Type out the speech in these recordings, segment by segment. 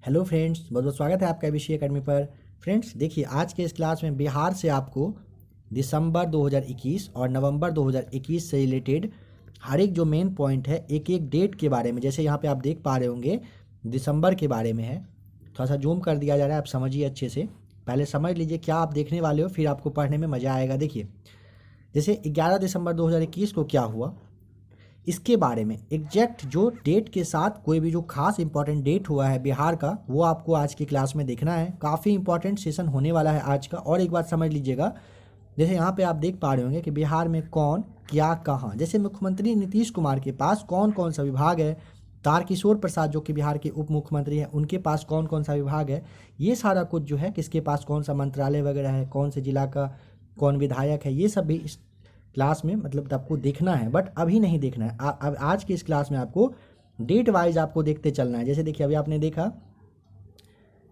Hello friends, बहुत बहुत स्वागत है आपका एबीसी एकेडमी पर। फ्रेंड्स देखिए, आज के इस क्लास में बिहार से आपको दिसंबर 2021 और नवंबर 2021 से रिलेटेड हर एक जो मेन पॉइंट है, एक एक डेट के बारे में, जैसे यहाँ पे आप देख पा रहे होंगे दिसंबर के बारे में है। थोड़ा सा जूम कर दिया जा रहा है, आप समझिए अच्छे से। पहले समझ लीजिए क्या आप देखने वाले हो, फिर आपको पढ़ने में मज़ा आएगा। देखिए, जैसे 11 दिसंबर 2021 को क्या हुआ, इसके बारे में एग्जैक्ट जो डेट के साथ कोई भी जो खास इंपॉर्टेंट डेट हुआ है बिहार का, वो आपको आज की क्लास में देखना है। काफ़ी इंपॉर्टेंट सेशन होने वाला है आज का। और एक बात समझ लीजिएगा, जैसे यहाँ पे आप देख पा रहे होंगे कि बिहार में कौन क्या कहाँ, जैसे मुख्यमंत्री नीतीश कुमार के पास कौन कौन सा विभाग है, तारकिशोर प्रसाद जो कि बिहार के उप मुख्यमंत्री हैं उनके पास कौन कौन सा विभाग है, ये सारा कुछ जो है किसके पास कौन सा मंत्रालय वगैरह है, कौन से जिला का कौन विधायक है, ये सब भी इस क्लास में मतलब आपको देखना है। बट अभी नहीं देखना है, अब आज की इस क्लास में आपको डेट वाइज आपको देखते चलना है। जैसे देखिए, अभी आपने देखा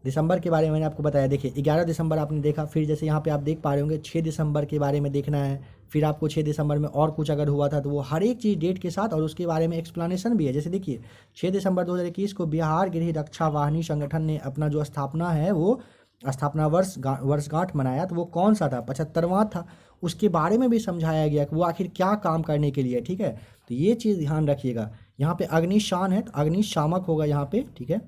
दिसंबर के बारे में, मैंने आपको बताया। देखिए 11 दिसंबर आपने देखा, फिर जैसे यहाँ पे आप देख पा रहे होंगे 6 दिसंबर के बारे में देखना है। फिर आपको 6 दिसंबर में और कुछ अगर हुआ था तो वो हर एक चीज़ डेट के साथ और उसके बारे में एक्सप्लेनेशन भी है। जैसे देखिए 6 दिसंबर 2021 को बिहार गृह रक्षा वाहिनी संगठन ने अपना जो स्थापना है वो स्थापना वर्षगांठ मनाया। तो वो कौन सा था? 75वां था। उसके बारे में भी समझाया गया कि वो आखिर क्या काम करने के लिए। ठीक है, तो ये चीज़ ध्यान रखिएगा। यहाँ पे अग्निशान है तो अग्निशामक होगा यहाँ पे। ठीक है,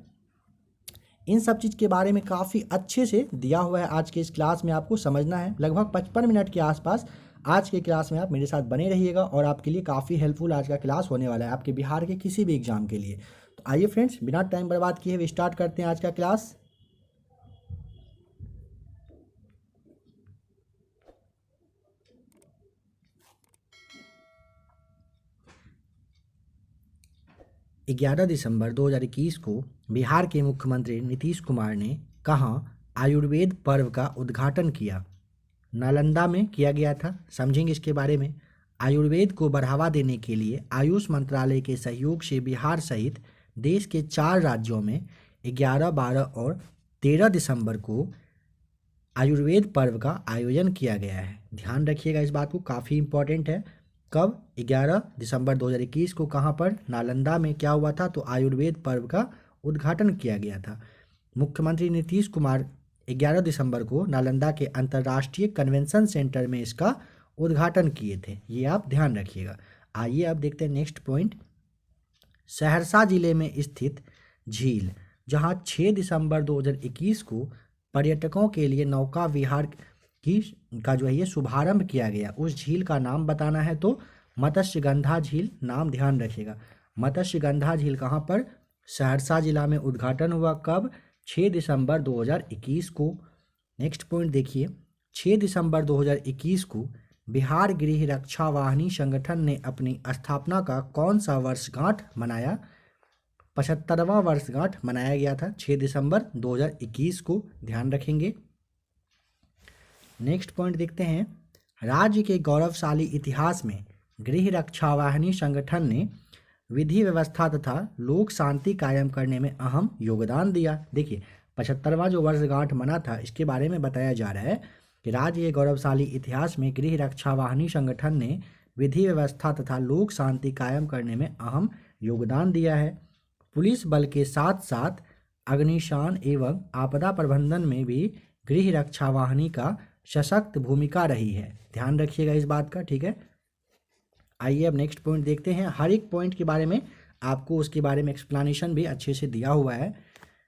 इन सब चीज़ के बारे में काफ़ी अच्छे से दिया हुआ है। आज के इस क्लास में आपको समझना है, लगभग 55 मिनट के आसपास आज के क्लास में आप मेरे साथ बने रहिएगा और आपके लिए काफ़ी हेल्पफुल आज का क्लास होने वाला है आपके बिहार के किसी भी एग्जाम के लिए। तो आइए फ्रेंड्स, बिना टाइम बर्बाद किए हुए स्टार्ट करते हैं आज का क्लास। ग्यारह दिसंबर 2021 को बिहार के मुख्यमंत्री नीतीश कुमार ने कहाँ आयुर्वेद पर्व का उद्घाटन किया? नालंदा में किया गया था। समझेंगे इसके बारे में। आयुर्वेद को बढ़ावा देने के लिए आयुष मंत्रालय के सहयोग से बिहार सहित देश के 4 राज्यों में 11, 12 और 13 दिसंबर को आयुर्वेद पर्व का आयोजन किया गया है। ध्यान रखिएगा इस बात को, काफ़ी इंपॉर्टेंट है। कब? 11 दिसंबर 2021 को। कहाँ पर? नालंदा में। क्या हुआ था? तो आयुर्वेद पर्व का उद्घाटन किया गया था। मुख्यमंत्री नीतीश कुमार 11 दिसंबर को नालंदा के अंतर्राष्ट्रीय कन्वेंशन सेंटर में इसका उद्घाटन किए थे। ये आप ध्यान रखिएगा। आइए अब देखते हैं नेक्स्ट पॉइंट। सहरसा जिले में स्थित झील, जहां 6 दिसंबर 2021 को पर्यटकों के लिए नौका विहार की का जो है ये शुभारंभ किया गया, उस झील का नाम बताना है तो मत्स्यगंधा झील नाम ध्यान रखिएगा। मत्स्यगंधा झील कहाँ पर? सहरसा जिला में उद्घाटन हुआ। कब? 6 दिसंबर 2021 को। नेक्स्ट पॉइंट देखिए, 6 दिसंबर 2021 को बिहार गृह रक्षा वाहिनी संगठन ने अपनी स्थापना का कौन सा वर्षगांठ मनाया? 75वां वर्षगांठ मनाया गया था 6 दिसंबर 2021 को। ध्यान रखेंगे। नेक्स्ट पॉइंट देखते हैं, राज्य के गौरवशाली इतिहास में गृह रक्षा वाहिनी संगठन ने विधि व्यवस्था तथा लोक शांति कायम करने में अहम योगदान दिया। देखिए 75वां जो वर्षगांठ मना था, इसके बारे में बताया जा रहा है कि राज्य के गौरवशाली इतिहास में गृह रक्षा वाहिनी संगठन ने विधि व्यवस्था तथा लोक शांति कायम करने में अहम योगदान दिया है। पुलिस बल के साथ साथ अग्निशान एवं आपदा प्रबंधन में भी गृह रक्षा वाहिनी का सशक्त भूमिका रही है। ध्यान रखिएगा इस बात का। ठीक है, आइए अब नेक्स्ट पॉइंट देखते हैं। हर एक पॉइंट के बारे में आपको उसके बारे में एक्सप्लेनेशन भी अच्छे से दिया हुआ है।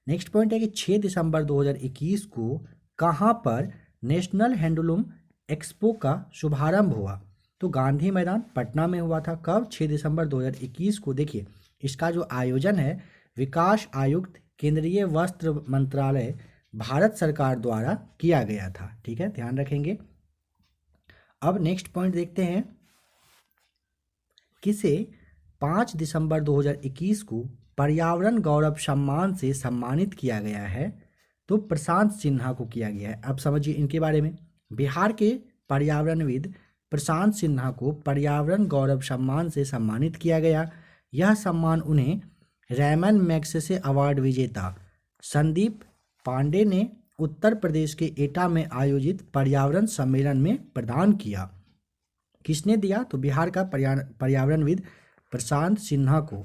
नेक्स्ट पॉइंट है कि 6 दिसंबर 2021 को कहाँ पर नेशनल हैंडलूम एक्सपो का शुभारंभ हुआ? तो गांधी मैदान पटना में हुआ था। कब? 6 दिसंबर 2021 को। देखिए इसका जो आयोजन है विकास आयुक्त केंद्रीय वस्त्र मंत्रालय भारत सरकार द्वारा किया गया था। ठीक है, ध्यान रखेंगे। अब नेक्स्ट पॉइंट देखते हैं, किसे 5 दिसंबर 2021 को पर्यावरण गौरव सम्मान से सम्मानित किया गया है? तो प्रशांत सिन्हा को किया गया है। अब समझिए इनके बारे में। बिहार के पर्यावरणविद प्रशांत सिन्हा को पर्यावरण गौरव सम्मान से सम्मानित किया गया। यह सम्मान उन्हें रैमन मैग्सेसे अवार्ड विजेता संदीप पांडे ने उत्तर प्रदेश के एटा में आयोजित पर्यावरण सम्मेलन में प्रदान किया। किसने दिया? तो बिहार का पर्यावरणविद प्रशांत सिन्हा को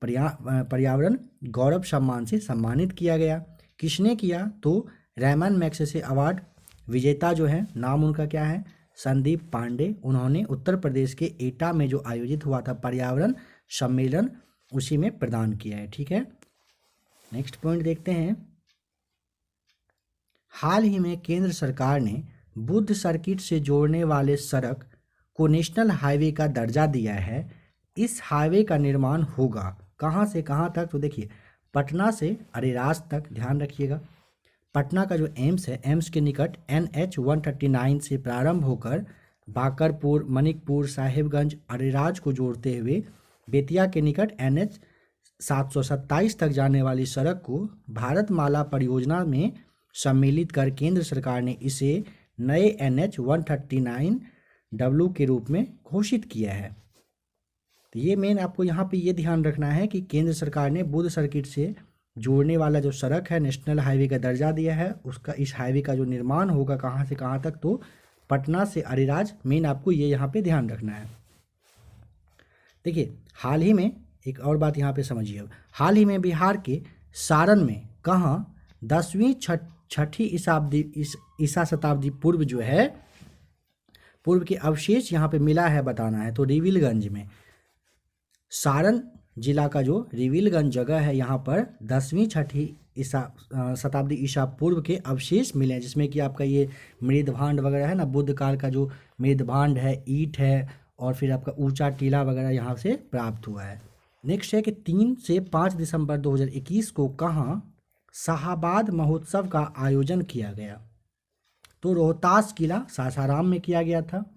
पर्यावरण गौरव सम्मान से सम्मानित किया गया। किसने किया? तो रैमन मैग्सेसे अवार्ड विजेता जो है, नाम उनका क्या है? संदीप पांडे। उन्होंने उत्तर प्रदेश के एटा में जो आयोजित हुआ था पर्यावरण सम्मेलन, उसी में प्रदान किया है। ठीक है, नेक्स्ट पॉइंट देखते हैं। हाल ही में केंद्र सरकार ने बुद्ध सर्किट से जोड़ने वाले सड़क को नेशनल हाईवे का दर्जा दिया है। इस हाईवे का निर्माण होगा कहाँ से कहाँ तक? तो देखिए, पटना से अरेराज तक, ध्यान रखिएगा। पटना का जो एम्स है, एम्स के निकट NH 139 से प्रारंभ होकर बाकरपुर, मनिकपुर, साहिबगंज, अरेराज को जोड़ते हुए बेतिया के निकट NH 727 तक जाने वाली सड़क को भारतमाला परियोजना में सम्मिलित कर केंद्र सरकार ने इसे नए NH 139W के रूप में घोषित किया है। तो ये मेन आपको यहाँ पे ये ध्यान रखना है कि केंद्र सरकार ने बुद्ध सर्किट से जोड़ने वाला जो सड़क है नेशनल हाईवे का दर्जा दिया है। उसका, इस हाईवे का जो निर्माण होगा कहाँ से कहाँ तक? तो पटना से अरेराज। मेन आपको ये यहाँ पे ध्यान रखना है। देखिए, हाल ही में एक और बात यहाँ पे समझिए। हाल ही में बिहार के सारण में कहाँ 10वीं छठी ईसा शताब्दी पूर्व जो है, पूर्व के अवशेष यहाँ पे मिला है बताना है। तो रिविलगंज में, सारण जिला का जो रिविलगंज जगह है, यहाँ पर 10वीं छठी शताब्दी ईसा पूर्व के अवशेष मिले हैं, जिसमें कि आपका ये मृदभांड वगैरह है ना, बुद्ध काल का जो मृदभांड है, ईंट है, और फिर आपका ऊंचा टीला वगैरह यहाँ से प्राप्त हुआ है। नेक्स्ट है कि 3 से 5 दिसंबर 2021 को कहाँ शाहाबाद महोत्सव का आयोजन किया गया? तो रोहतास किला सासाराम में किया गया था।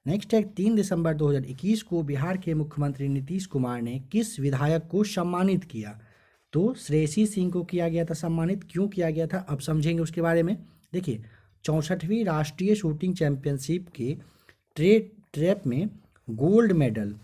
नेक्स्ट है 3 दिसंबर 2021 को बिहार के मुख्यमंत्री नीतीश कुमार ने किस विधायक को सम्मानित किया? तो श्रेयसी सिंह को किया गया था सम्मानित। क्यों किया गया था, अब समझेंगे उसके बारे में। देखिए, 64वीं राष्ट्रीय शूटिंग चैंपियनशिप के ट्रैप में गोल्ड मेडल,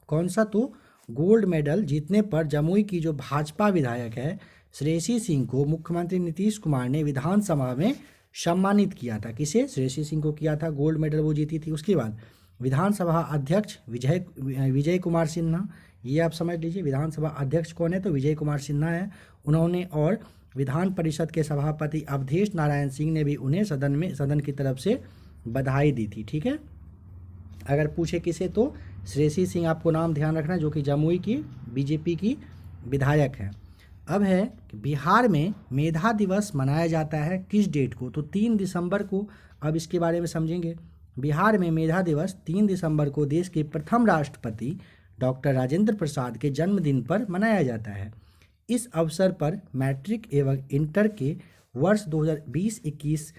कौन सा? तो गोल्ड मेडल जीतने पर जमुई की जो भाजपा विधायक है श्रेयसी सिंह को मुख्यमंत्री नीतीश कुमार ने विधानसभा में सम्मानित किया था। किसे? श्रेयसी सिंह को किया था, गोल्ड मेडल वो जीती थी। उसके बाद विधानसभा अध्यक्ष विजय कुमार सिन्हा, ये आप समझ लीजिए, विधानसभा अध्यक्ष कौन है? तो विजय कुमार सिन्हा है उन्होंने। और विधान परिषद के सभापति अवधेश नारायण सिंह ने भी उन्हें सदन की तरफ से बधाई दी थी। ठीक है, अगर पूछे किसे तो श्रेयसी सिंह आपको नाम ध्यान रखना, जो कि जमुई की बीजेपी की विधायक है। अब है कि बिहार में मेधा दिवस मनाया जाता है किस डेट को? तो 3 दिसंबर को। अब इसके बारे में समझेंगे। बिहार में मेधा दिवस 3 दिसंबर को देश के प्रथम राष्ट्रपति डॉक्टर राजेंद्र प्रसाद के जन्मदिन पर मनाया जाता है। इस अवसर पर मैट्रिक एवं इंटर के वर्ष 2020-21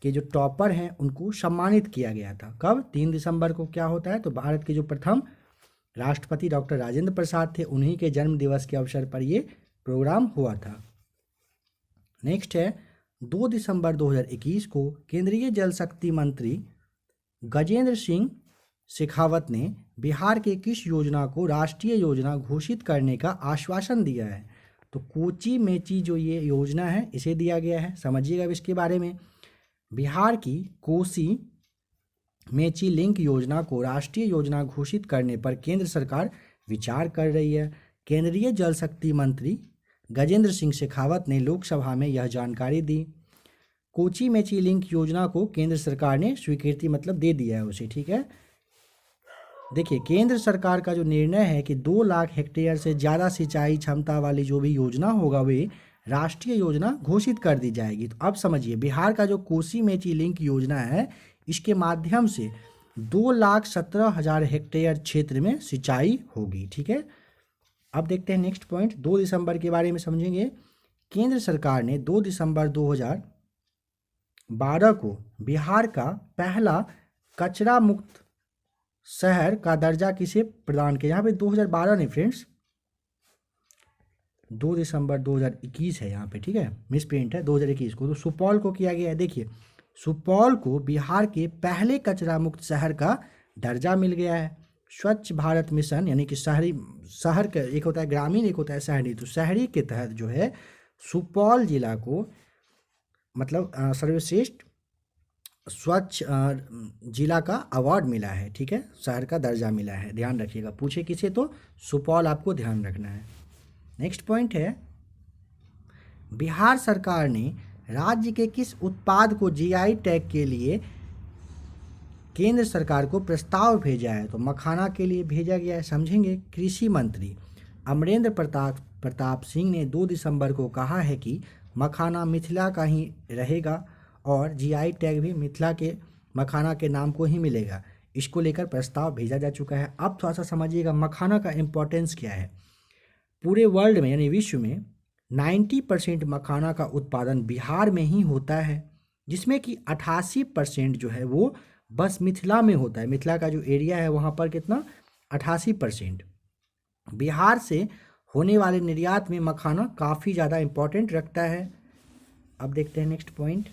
के जो टॉपर हैं उनको सम्मानित किया गया था। कब? 3 दिसंबर को। क्या होता है? तो भारत के जो प्रथम राष्ट्रपति डॉक्टर राजेंद्र प्रसाद थे, उन्हीं के जन्म दिवस के अवसर पर ये प्रोग्राम हुआ था। नेक्स्ट है 2 दिसंबर 2021 को केंद्रीय जल शक्ति मंत्री गजेंद्र सिंह शेखावत ने बिहार के किस योजना को राष्ट्रीय योजना घोषित करने का आश्वासन दिया है? तो कोची मेची जो ये योजना है इसे दिया गया है। समझिएगा अब इसके बारे में। बिहार की कोसी मेची लिंक योजना को राष्ट्रीय योजना घोषित करने पर केंद्र सरकार विचार कर रही है। केंद्रीय जल शक्ति मंत्री गजेंद्र सिंह शेखावत ने लोकसभा में यह जानकारी दी। कोची मेची लिंक योजना को केंद्र सरकार ने स्वीकृति मतलब दे दिया है उसे। ठीक है, देखिए, केंद्र सरकार का जो निर्णय है कि 2 लाख हेक्टेयर से ज़्यादा सिंचाई क्षमता वाली जो भी योजना होगा वे राष्ट्रीय योजना घोषित कर दी जाएगी। तो अब समझिए, बिहार का जो कोसी मेची लिंक योजना है, इसके माध्यम से 2,17,000 हेक्टेयर क्षेत्र में सिंचाई होगी। ठीक है, अब देखते हैं नेक्स्ट पॉइंट, 2 दिसंबर के बारे में समझेंगे। केंद्र सरकार ने 2 दिसंबर 2012 को बिहार का पहला कचरा मुक्त शहर का दर्जा किसे प्रदान किया? यहाँ पे 2012 नहीं फ्रेंड्स, 2 दिसंबर 2021 है यहाँ पे। ठीक है, मिस प्रिंट है 2021 को। तो सुपौल को किया गया है। देखिए, सुपौल को बिहार के पहले कचरा मुक्त शहर का दर्जा मिल गया है। स्वच्छ भारत मिशन यानी कि शहर का एक होता है ग्रामीण, एक होता है शहरी। तो शहरी के तहत जो है सुपौल जिला को मतलब सर्वश्रेष्ठ स्वच्छ जिला का अवार्ड मिला है, ठीक है, शहर का दर्जा मिला है, ध्यान रखिएगा। पूछे किसे तो सुपौल आपको ध्यान रखना है। नेक्स्ट पॉइंट है, बिहार सरकार ने राज्य के किस उत्पाद को जीआई टैग के लिए केंद्र सरकार को प्रस्ताव भेजा है? तो मखाना के लिए भेजा गया है, समझेंगे। कृषि मंत्री अमरेंद्र प्रताप सिंह ने 2 दिसंबर को कहा है कि मखाना मिथिला का ही रहेगा और जीआई टैग भी मिथिला के मखाना के नाम को ही मिलेगा। इसको लेकर प्रस्ताव भेजा जा चुका है। अब थोड़ा सा समझिएगा मखाना का इम्पोर्टेंस क्या है। पूरे वर्ल्ड में यानी विश्व में 90% मखाना का उत्पादन बिहार में ही होता है, जिसमें कि 88% जो है वो बस मिथिला में होता है। मिथिला का जो एरिया है वहाँ पर कितना, 88%। बिहार से होने वाले निर्यात में मखाना काफ़ी ज़्यादा इम्पोर्टेंट रखता है। अब देखते हैं नेक्स्ट पॉइंट।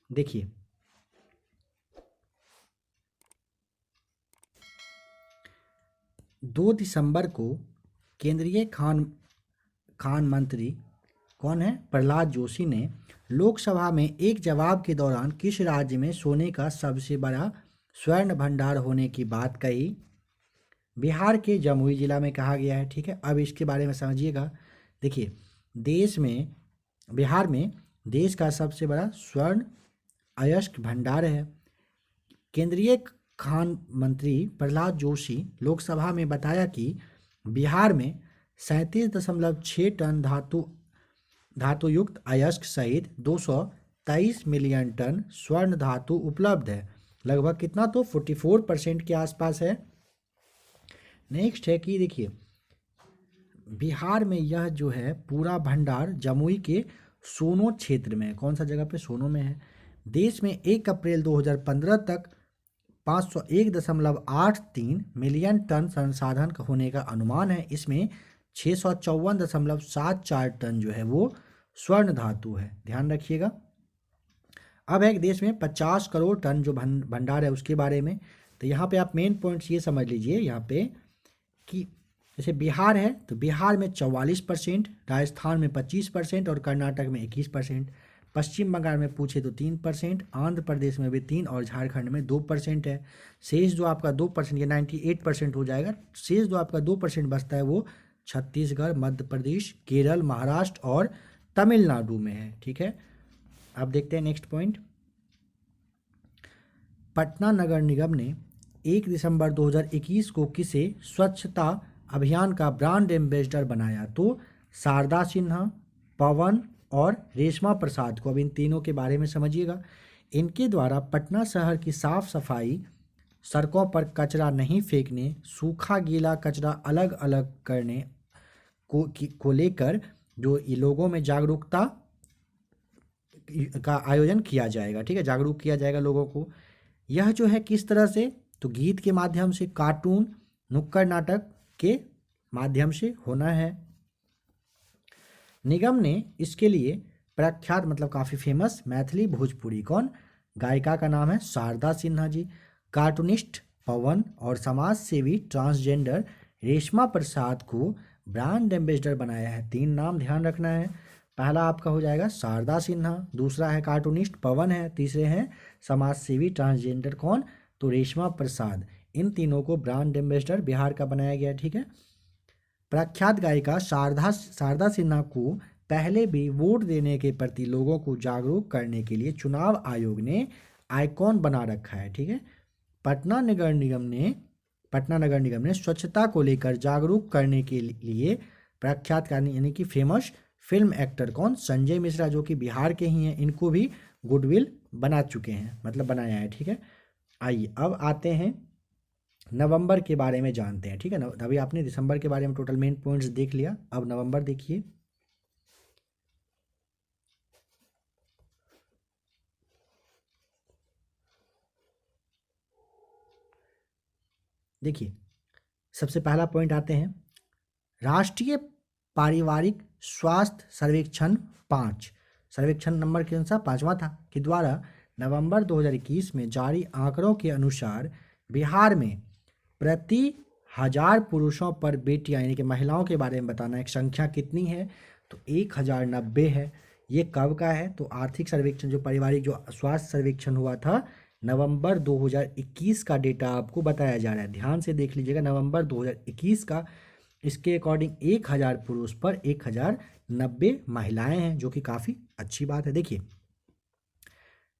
देखिए 2 दिसंबर को केंद्रीय खान मंत्री कौन है, प्रहलाद जोशी ने लोकसभा में एक जवाब के दौरान किस राज्य में सोने का सबसे बड़ा स्वर्ण भंडार होने की बात कही? बिहार के जमुई जिला में कहा गया है, ठीक है। अब इसके बारे में समझिएगा। देखिए देश में, बिहार में देश का सबसे बड़ा स्वर्ण अयस्क भंडार है। केंद्रीय खान मंत्री प्रहलाद जोशी लोकसभा में बताया कि बिहार में 37.6 टन धातुयुक्त अयस्क सहित 223 मिलियन टन स्वर्ण धातु उपलब्ध है। लगभग कितना, तो 44% के आसपास है। नेक्स्ट है कि देखिए बिहार में यह जो है पूरा भंडार जमुई के सोनो क्षेत्र में है। कौन सा जगह पे, सोनो में है। देश में 1 अप्रैल 2015 तक 501.83 मिलियन टन संसाधन होने का अनुमान है। इसमें 654.74 टन जो है वो स्वर्ण धातु है, ध्यान रखिएगा। अब है देश में 50 करोड़ टन जो भंडार है उसके बारे में। तो यहाँ पे आप मेन पॉइंट्स ये समझ लीजिए यहाँ पे कि जैसे बिहार है तो बिहार में 44%, राजस्थान में 25% और कर्नाटक में 21%। पश्चिम बंगाल में पूछे तो 3%, आंध्र प्रदेश में भी 3 और झारखंड में 2% है। शेष जो आपका 2%, ये 98% हो जाएगा। शेष जो आपका 2% बचता है वो छत्तीसगढ़, मध्य प्रदेश, केरल, महाराष्ट्र और तमिलनाडु में है, ठीक है। अब देखते हैं नेक्स्ट पॉइंट। पटना नगर निगम ने 1 दिसंबर 2021 को किसे स्वच्छता अभियान का ब्रांड एम्बेसडर बनाया? तो शारदा सिन्हा, पवन और रेशमा प्रसाद को। अब इन तीनों के बारे में समझिएगा। इनके द्वारा पटना शहर की साफ सफाई, सड़कों पर कचरा नहीं फेंकने, सूखा गीला कचरा अलग अलग करने को लेकर जो ये लोगों में जागरूकता का आयोजन किया जाएगा, ठीक है, जागरूक किया जाएगा लोगों को। यह जो है किस तरह से, तो गीत के माध्यम से, कार्टून, नुक्कड़ नाटक के माध्यम से होना है। निगम ने इसके लिए प्रख्यात मतलब काफ़ी फेमस मैथिली भोजपुरी कौन गायिका का नाम है शारदा सिन्हा जी, कार्टूनिस्ट पवन और समाज सेवी ट्रांसजेंडर रेशमा प्रसाद को ब्रांड एम्बेसडर बनाया है। 3 नाम ध्यान रखना है। पहला आपका हो जाएगा शारदा सिन्हा, दूसरा है कार्टूनिस्ट पवन है, तीसरे हैं समाज सेवी ट्रांसजेंडर कौन, तो रेशमा प्रसाद। इन तीनों को ब्रांड एम्बेसडर बिहार का बनाया गया, ठीक है। प्रख्यात गायिका शारदा सिन्हा को पहले भी वोट देने के प्रति लोगों को जागरूक करने के लिए चुनाव आयोग ने आइकॉन बना रखा है, ठीक है। पटना नगर निगम ने स्वच्छता को लेकर जागरूक करने के लिए प्रख्यात यानी कि फेमस फिल्म एक्टर कौन, संजय मिश्रा, जो कि बिहार के ही हैं, इनको भी गुडविल बना चुके हैं, मतलब बनाया है, ठीक है। आइए अब आते हैं नवंबर के बारे में जानते हैं, ठीक है ना। अभी आपने दिसंबर के बारे में टोटल मेन पॉइंट्स देख लिया, अब नवंबर देखिए। देखिए सबसे पहला पॉइंट आते हैं राष्ट्रीय पारिवारिक स्वास्थ्य सर्वेक्षण 5, सर्वेक्षण नंबर के अनुसार 5वां था, के द्वारा नवंबर 2021 में जारी आंकड़ों के अनुसार बिहार में प्रति 1000 पुरुषों पर बेटियां यानी कि महिलाओं के बारे में बताना, एक संख्या कितनी है तो 1090 है। ये कब का है तो आर्थिक सर्वेक्षण जो पारिवारिक जो स्वास्थ्य सर्वेक्षण हुआ था नवंबर 2021 का डेटा आपको बताया जा रहा है। ध्यान से देख लीजिएगा, नवंबर 2021 का। इसके अकॉर्डिंग 1000 पुरुष पर 1090 महिलाएं हैं, जो कि काफ़ी अच्छी बात है। देखिए,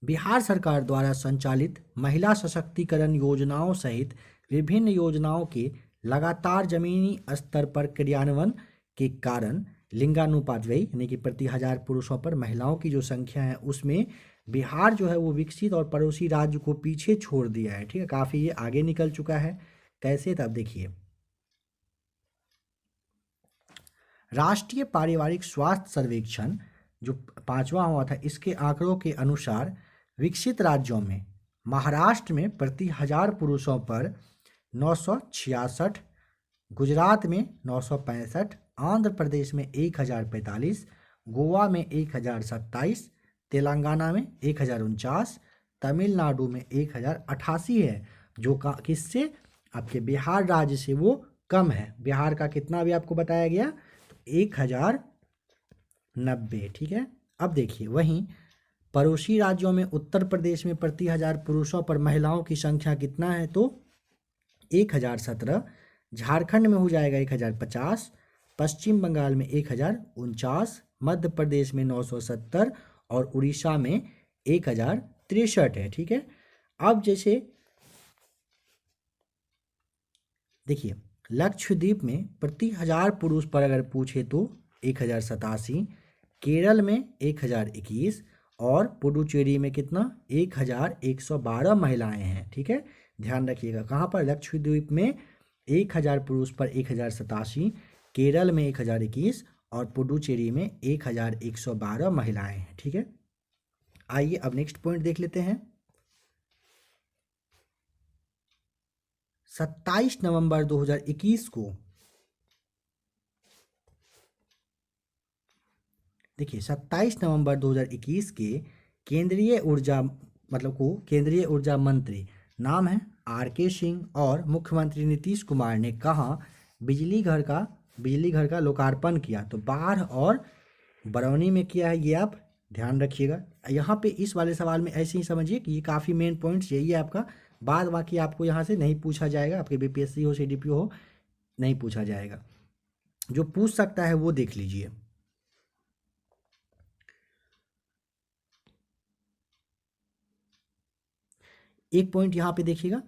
बिहार सरकार द्वारा संचालित महिला सशक्तिकरण योजनाओं सहित विभिन्न योजनाओं के लगातार जमीनी स्तर पर क्रियान्वयन के कारण लिंगानुपात वही यानी कि प्रति 1000 पुरुषों पर महिलाओं की जो संख्या है उसमें बिहार जो है वो विकसित और पड़ोसी राज्य को पीछे छोड़ दिया है। ठीक है, काफ़ी ये आगे निकल चुका है। कैसे, तब देखिए, राष्ट्रीय पारिवारिक स्वास्थ्य सर्वेक्षण जो 5वां हुआ था, इसके आंकड़ों के अनुसार विकसित राज्यों में महाराष्ट्र में प्रति 1000 पुरुषों पर 966, गुजरात में 965, आंध्र प्रदेश में 1045, गोवा में 1027, तेलंगाना में 1049, तमिलनाडु में 1088 है, जो किससे आपके बिहार राज्य से वो कम है। बिहार का कितना भी आपको बताया गया तो 1090। ठीक है, अब देखिए, वहीं पड़ोसी राज्यों में उत्तर प्रदेश में प्रति 1000 पुरुषों पर महिलाओं की संख्या कितना है तो 1017, झारखंड में हो जाएगा 1050, पश्चिम बंगाल में 1049, मध्य प्रदेश में 970 और उड़ीसा में 1063 है। ठीक है, अब जैसे देखिए, लक्षद्वीप में प्रति 1000 पुरुष पर अगर पूछे तो 1087, केरल में 1021 और पुडुचेरी में कितना 1112 महिलाएं हैं। ठीक है, ध्यान रखिएगा, कहाँ पर, लक्षद्वीप में 1000 पुरुष पर 1087, केरल में 1021 और पुडुचेरी में 1112 महिलाएं हैं। ठीक है, आइए अब नेक्स्ट पॉइंट देख लेते हैं। 27 नवंबर 2021 को देखिए, 27 नवंबर 2021 के केंद्रीय ऊर्जा केंद्रीय ऊर्जा मंत्री नाम है RK सिंह और मुख्यमंत्री नीतीश कुमार ने कहा बिजली घर का लोकार्पण किया। तो बाढ़ और बरौनी में किया है, ये आप ध्यान रखिएगा। यहाँ पे इस वाले सवाल में ऐसे ही समझिए कि ये काफ़ी मेन पॉइंट्स यही है आपका, बाद बाकी आपको यहाँ से नहीं पूछा जाएगा, आपके BPSC हो CDPO हो नहीं पूछा जाएगा। जो पूछ सकता है वो देख लीजिए। एक पॉइंट यहाँ पे देखिएगा,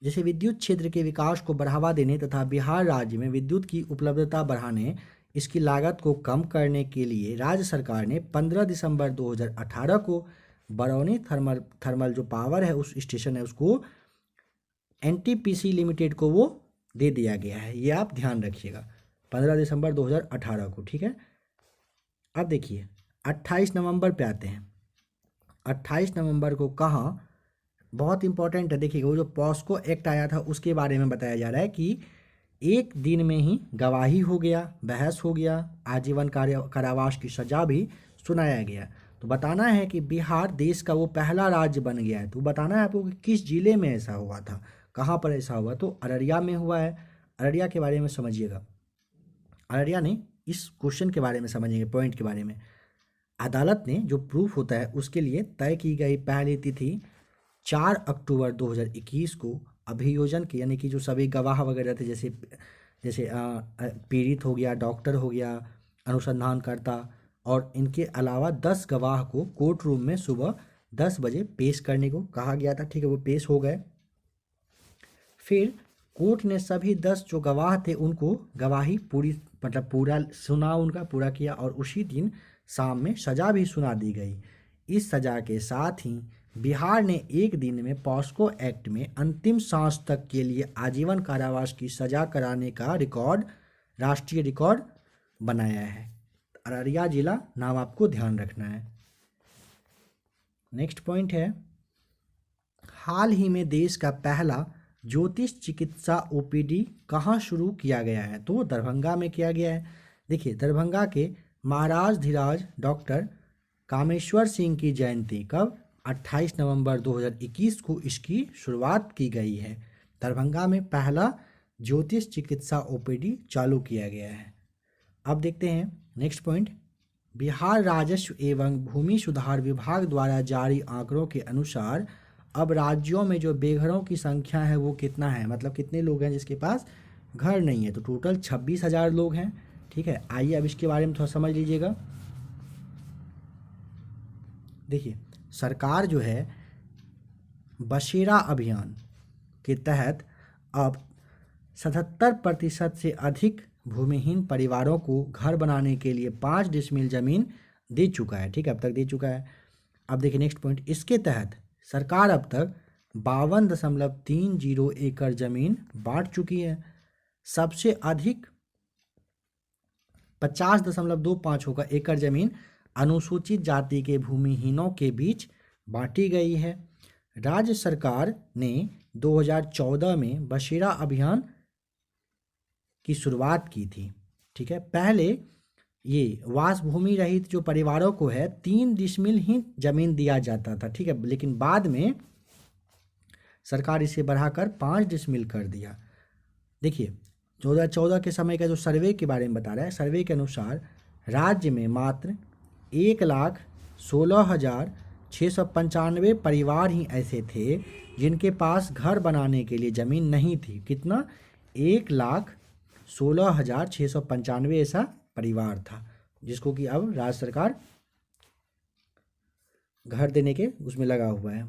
जैसे विद्युत क्षेत्र के विकास को बढ़ावा देने तथा बिहार राज्य में विद्युत की उपलब्धता बढ़ाने, इसकी लागत को कम करने के लिए राज्य सरकार ने 15 दिसंबर 2018 को बरौनी थर्मल जो पावर है उस स्टेशन है उसको NTPC लिमिटेड को वो दे दिया गया है। ये आप ध्यान रखिएगा, 15 दिसंबर 2018 को। ठीक है, अब देखिए 28 नवंबर पे आते हैं। 28 नवंबर को कहाँ, बहुत इंपॉर्टेंट है, देखिएगा, वो जो पॉस्को एक्ट आया था उसके बारे में बताया जा रहा है कि एक दिन में ही गवाही हो गया, बहस हो गया, आजीवन कारावास की सजा भी सुनाया गया। तो बताना है कि बिहार देश का वो पहला राज्य बन गया है। तो बताना है आपको कि किस जिले में ऐसा हुआ था, कहाँ पर ऐसा हुआ, तो अररिया में हुआ है। अररिया के बारे में समझिएगा, अररिया नहीं, इस क्वेश्चन के बारे में समझेंगे, पॉइंट के बारे में। अदालत ने जो प्रूफ होता है उसके लिए तय की गई पहली तिथि 4 अक्टूबर 2021 को अभियोजन की, यानी कि जो सभी गवाह वगैरह थे, जैसे पीड़ित हो गया, डॉक्टर हो गया, अनुसंधानकर्ता और इनके अलावा 10 गवाह को कोर्ट रूम में सुबह 10 बजे पेश करने को कहा गया था। ठीक है, वो पेश हो गए। फिर कोर्ट ने सभी 10 जो गवाह थे उनको गवाही पूरा सुना, उनका पूरा किया और उसी दिन शाम में सजा भी सुना दी गई। इस सजा के साथ ही बिहार ने एक दिन में पॉस्को एक्ट में अंतिम सांस तक के लिए आजीवन कारावास की सजा कराने का रिकॉर्ड, राष्ट्रीय रिकॉर्ड बनाया है। अररिया जिला नाम आपको ध्यान रखना है। नेक्स्ट पॉइंट है, हाल ही में देश का पहला ज्योतिष चिकित्सा OPD कहाँ शुरू किया गया है, तो दरभंगा में किया गया है। देखिए, दरभंगा के महाराज धीराज डॉक्टर कामेश्वर सिंह की जयंती कब, 28 नवंबर 2021 को इसकी शुरुआत की गई है। दरभंगा में पहला ज्योतिष चिकित्सा ओपीडी चालू किया गया है। अब देखते हैं नेक्स्ट पॉइंट। बिहार राजस्व एवं भूमि सुधार विभाग द्वारा जारी आंकड़ों के अनुसार अब राज्यों में जो बेघरों की संख्या है वो कितना है, मतलब कितने लोग हैं जिसके पास घर नहीं है। तो टोटल 26,000 लोग हैं। ठीक है, आइए अब इसके बारे में थोड़ा समझ लीजिएगा। देखिए, सरकार जो है बसेरा अभियान के तहत अब 77% से अधिक भूमिहीन परिवारों को घर बनाने के लिए 5 डिसमिल जमीन दे चुका है। ठीक है, अब तक दे चुका है। अब देखिए नेक्स्ट पॉइंट, इसके तहत सरकार अब तक 52.30 एकड़ जमीन बांट चुकी है। सबसे अधिक 50.25 एकड़ जमीन अनुसूचित जाति के भूमिहीनों के बीच बांटी गई है। राज्य सरकार ने 2014 में बसेरा अभियान की शुरुआत की थी। ठीक है, पहले ये वासभूमि रहित जो परिवारों को है 3 डिसमिल ही जमीन दिया जाता था। ठीक है, लेकिन बाद में सरकार इसे बढ़ाकर 5 डिसमिल कर दिया। देखिए 2014 के समय का जो सर्वे के बारे में बता रहा है, सर्वे के अनुसार राज्य में मात्र 1,16,695 परिवार ही ऐसे थे जिनके पास घर बनाने के लिए ज़मीन नहीं थी। कितना? 1,16,695 ऐसा परिवार था जिसको कि अब राज्य सरकार घर देने के उसमें लगा हुआ है।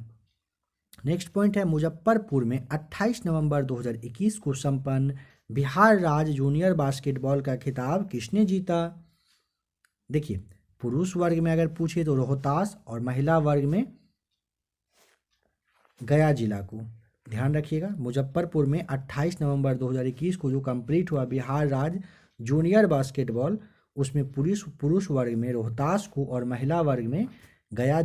नेक्स्ट पॉइंट है, मुजफ्फरपुर में 28 नवंबर 2021 को संपन्न बिहार राज्य जूनियर बास्केटबॉल का खिताब किसने जीता? देखिए, पुरुष वर्ग में अगर पूछे तो रोहतास और महिला वर्ग में गया जिला को। ध्यान रखिएगा, मुजफ्फरपुर में 28 नवंबर 2021 को जो कंप्लीट हुआ बिहार राज्य जूनियर बास्केटबॉल, उसमें पुरुष वर्ग में रोहतास को और महिला वर्ग में गया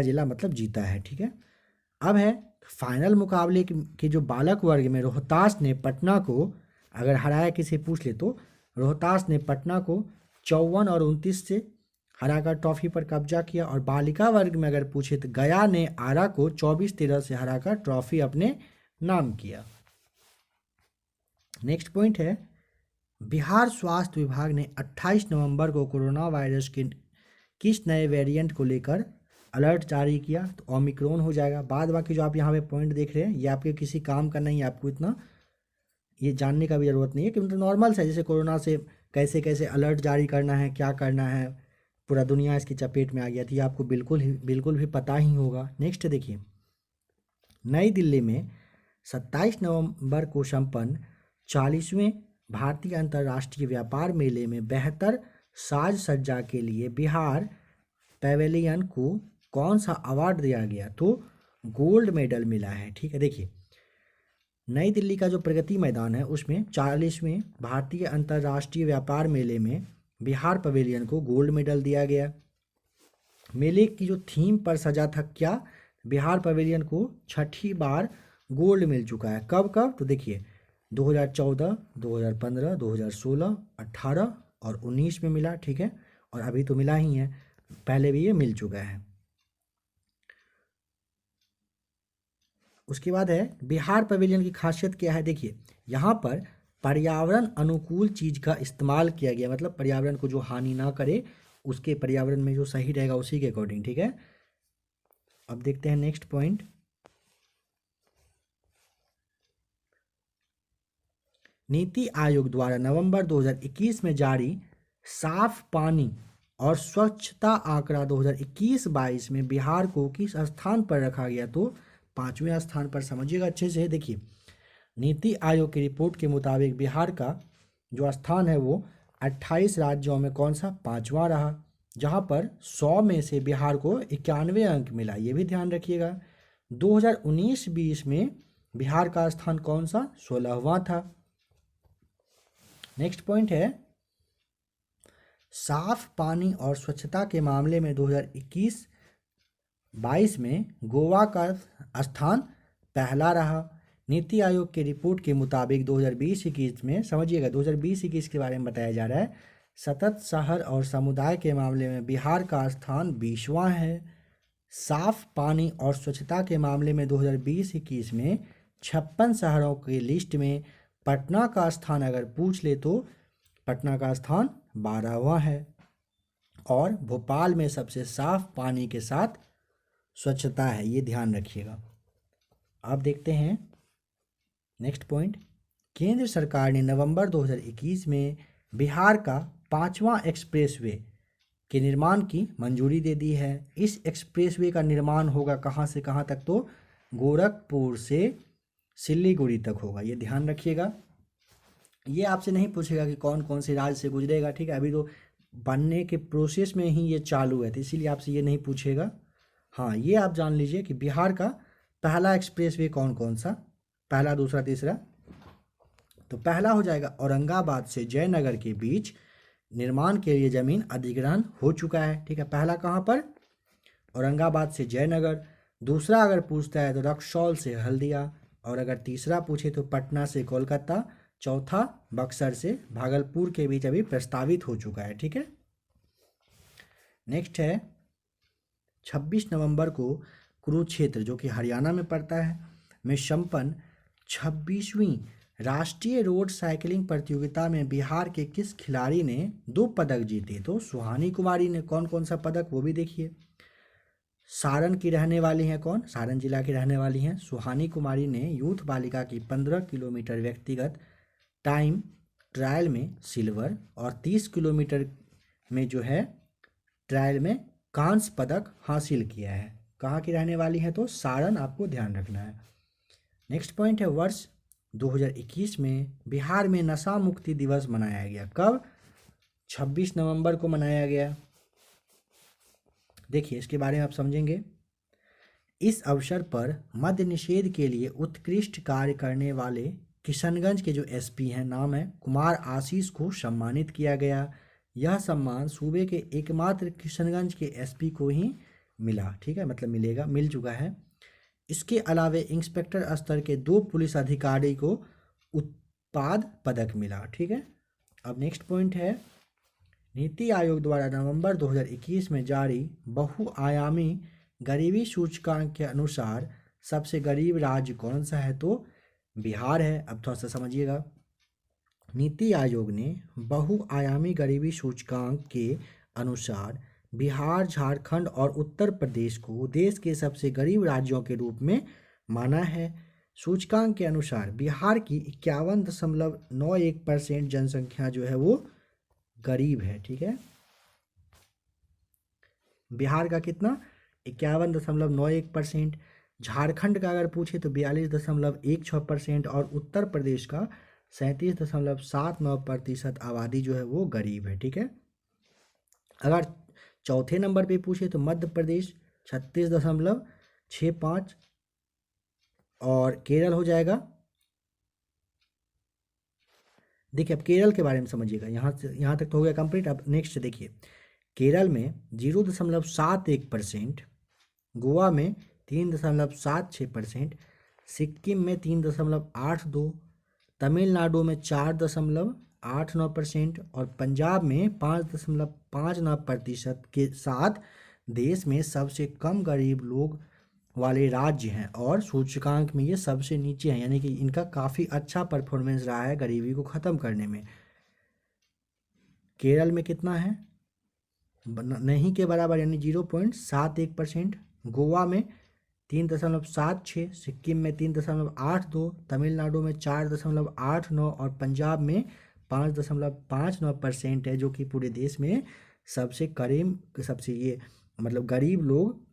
जिला मतलब जीता है। ठीक है, अब है फाइनल मुकाबले के जो बालक वर्ग में रोहतास ने पटना को अगर हराया, किसी पूछ ले तो रोहतास ने पटना को 54 और 29 से हराकर ट्रॉफी पर कब्जा किया। और बालिका वर्ग में अगर पूछे तो गया ने आरा को 24-13 से हराकर ट्रॉफी अपने नाम किया। नेक्स्ट पॉइंट है, बिहार स्वास्थ्य विभाग ने 28 नवंबर को कोरोना वायरस के किस नए वेरिएंट को लेकर अलर्ट जारी किया? तो ओमिक्रॉन हो जाएगा। बाद बाकी जो आप यहाँ पे पॉइंट देख रहे हैं ये आपके किसी काम का नहीं है, आपको इतना ये जानने का भी ज़रूरत नहीं है कि मतलब नॉर्मल से जैसे कोरोना से कैसे कैसे अलर्ट जारी करना है, क्या करना है, पूरा दुनिया इसकी चपेट में आ गया थी, आपको बिल्कुल भी पता ही होगा। नेक्स्ट देखिए, नई दिल्ली में 27 नवंबर को संपन्न 40वें भारतीय अंतर्राष्ट्रीय व्यापार मेले में बेहतर साज सज्जा के लिए बिहार पैवेलियन को कौन सा अवार्ड दिया गया? तो गोल्ड मेडल मिला है। ठीक है, देखिए नई दिल्ली का जो प्रगति मैदान है उसमें 40वें भारतीय अंतर्राष्ट्रीय व्यापार मेले में बिहार पवेलियन को गोल्ड मेडल दिया गया। मेले की जो थीम पर सजा था क्या? बिहार पवेलियन को 6ठी बार गोल्ड मिल चुका है। कब कब? तो देखिए 2014, 2015, 2016, 18 और 19 में मिला। ठीक है, और अभी तो मिला ही है, पहले भी ये मिल चुका है। उसके बाद है बिहार पवेलियन की खासियत क्या है? देखिए यहाँ पर पर्यावरण अनुकूल चीज़ का इस्तेमाल किया गया, मतलब पर्यावरण को जो हानि ना करे उसके पर्यावरण में जो सही रहेगा उसी के अकॉर्डिंग। ठीक है, अब देखते हैं नेक्स्ट पॉइंट। नीति आयोग द्वारा नवंबर 2021 में जारी साफ पानी और स्वच्छता आंकड़ा 2021-22 में बिहार को किस स्थान पर रखा गया? तो 5वें स्थान पर। समझिएगा अच्छे से। देखिए नीति आयोग की रिपोर्ट के मुताबिक बिहार का जो स्थान है वो 28 राज्यों में कौन सा? 5वां रहा, जहां पर 100 में से बिहार को 91 अंक मिला। ये भी ध्यान रखिएगा। 2019-20 में बिहार का स्थान कौन सा? 16वां था। नेक्स्ट पॉइंट है, साफ पानी और स्वच्छता के मामले में 2021-22 में गोवा का स्थान पहला रहा। नीति आयोग की रिपोर्ट के मुताबिक 2020-21 में, समझिएगा 2020-21 के बारे में बताया जा रहा है, सतत शहर और समुदाय के मामले में बिहार का स्थान 20वां है। साफ पानी और स्वच्छता के मामले में 2020-21 में 56 शहरों की लिस्ट में पटना का स्थान अगर पूछ ले तो पटना का स्थान 12वां है। और भोपाल में सबसे साफ पानी के साथ स्वच्छता है, ये ध्यान रखिएगा। अब देखते हैं नेक्स्ट पॉइंट। केंद्र सरकार ने नवंबर 2021 में बिहार का 5वां एक्सप्रेसवे के निर्माण की मंजूरी दे दी है। इस एक्सप्रेसवे का निर्माण होगा कहाँ से कहाँ तक, तो गोरखपुर से सिलीगुड़ी तक होगा, ये ध्यान रखिएगा। ये आपसे नहीं पूछेगा कि कौन कौन से राज्य से गुजरेगा, ठीक है, अभी तो बनने के प्रोसेस में ही ये चालू है, तो इसीलिए आपसे ये नहीं पूछेगा। हाँ, ये आप जान लीजिए कि बिहार का पहला एक्सप्रेसवे कौन कौन सा, पहला, दूसरा, तीसरा। तो पहला हो जाएगा औरंगाबाद से जयनगर के बीच निर्माण के लिए जमीन अधिग्रहण हो चुका है, ठीक है। पहला कहाँ पर, औरंगाबाद से जयनगर। दूसरा अगर पूछता है तो रक्सौल से हल्दिया, और अगर तीसरा पूछे तो पटना से कोलकाता। चौथा बक्सर से भागलपुर के बीच अभी प्रस्तावित हो चुका है, ठीक है। नेक्स्ट है 26 नवंबर को कुरुक्षेत्र, जो कि हरियाणा में पड़ता है, में संपन्न 26वीं राष्ट्रीय रोड साइकिलिंग प्रतियोगिता में बिहार के किस खिलाड़ी ने 2 पदक जीते, तो सुहानी कुमारी ने। कौन कौन सा पदक वो भी देखिए। सारण की रहने वाली हैं, कौन, सारण जिला की रहने वाली हैं सुहानी कुमारी ने यूथ बालिका की 15 किलोमीटर व्यक्तिगत टाइम ट्रायल में सिल्वर और 30 किलोमीटर में जो है ट्रायल में कांस्य पदक हासिल किया है। कहाँ की रहने वाली हैं, तो सारण, आपको ध्यान रखना है। नेक्स्ट पॉइंट है वर्ष 2021 में बिहार में नशा मुक्ति दिवस मनाया गया। कब, 26 नवंबर को मनाया गया। देखिए इसके बारे में आप समझेंगे। इस अवसर पर मद्य निषेध के लिए उत्कृष्ट कार्य करने वाले किशनगंज के जो एसपी हैं, नाम है कुमार आशीष, को सम्मानित किया गया। यह सम्मान सूबे के एकमात्र किशनगंज के एसपी को ही मिला, ठीक है, मतलब मिलेगा, मिल चुका है। इसके अलावे इंस्पेक्टर स्तर के 2 पुलिस अधिकारी को उत्पाद पदक मिला, ठीक है। अब नेक्स्ट पॉइंट है नीति आयोग द्वारा नवंबर 2021 में जारी बहुआयामी गरीबी सूचकांक के अनुसार सबसे गरीब राज्य कौन सा है, तो बिहार है। अब थोड़ा सा समझिएगा। नीति आयोग ने बहुआयामी गरीबी सूचकांक के अनुसार बिहार, झारखंड और उत्तर प्रदेश को देश के सबसे गरीब राज्यों के रूप में माना है। सूचकांक के अनुसार बिहार की 51.91% जनसंख्या जो है वो गरीब है, ठीक है। बिहार का कितना, 51.91%। झारखंड का अगर पूछे तो 42.16% और उत्तर प्रदेश का 37.79% आबादी जो है वो गरीब है, ठीक है। अगर चौथे नंबर पे पूछे तो मध्य प्रदेश 36.65 और केरल हो जाएगा। देखिए अब केरल के बारे में समझिएगा, यहाँ तक तो हो गया कंप्लीट। अब नेक्स्ट देखिए, केरल में 0.71%, गोवा में 3.76%, सिक्किम में 3.82%, तमिलनाडु में 4.89% और पंजाब में 5.59% के साथ देश में सबसे कम गरीब लोग वाले राज्य हैं और सूचकांक में ये सबसे नीचे हैं, यानी कि इनका काफ़ी अच्छा परफॉर्मेंस रहा है गरीबी को ख़त्म करने में। केरल में कितना है, नहीं के बराबर, यानी 0.71%, गोवा में 3.76, सिक्किम में 3.82, तमिलनाडु में 4.89 और पंजाब में 5.59% है, जो कि पूरे देश में सबसे करीब, सबसे ये मतलब गरीब लोग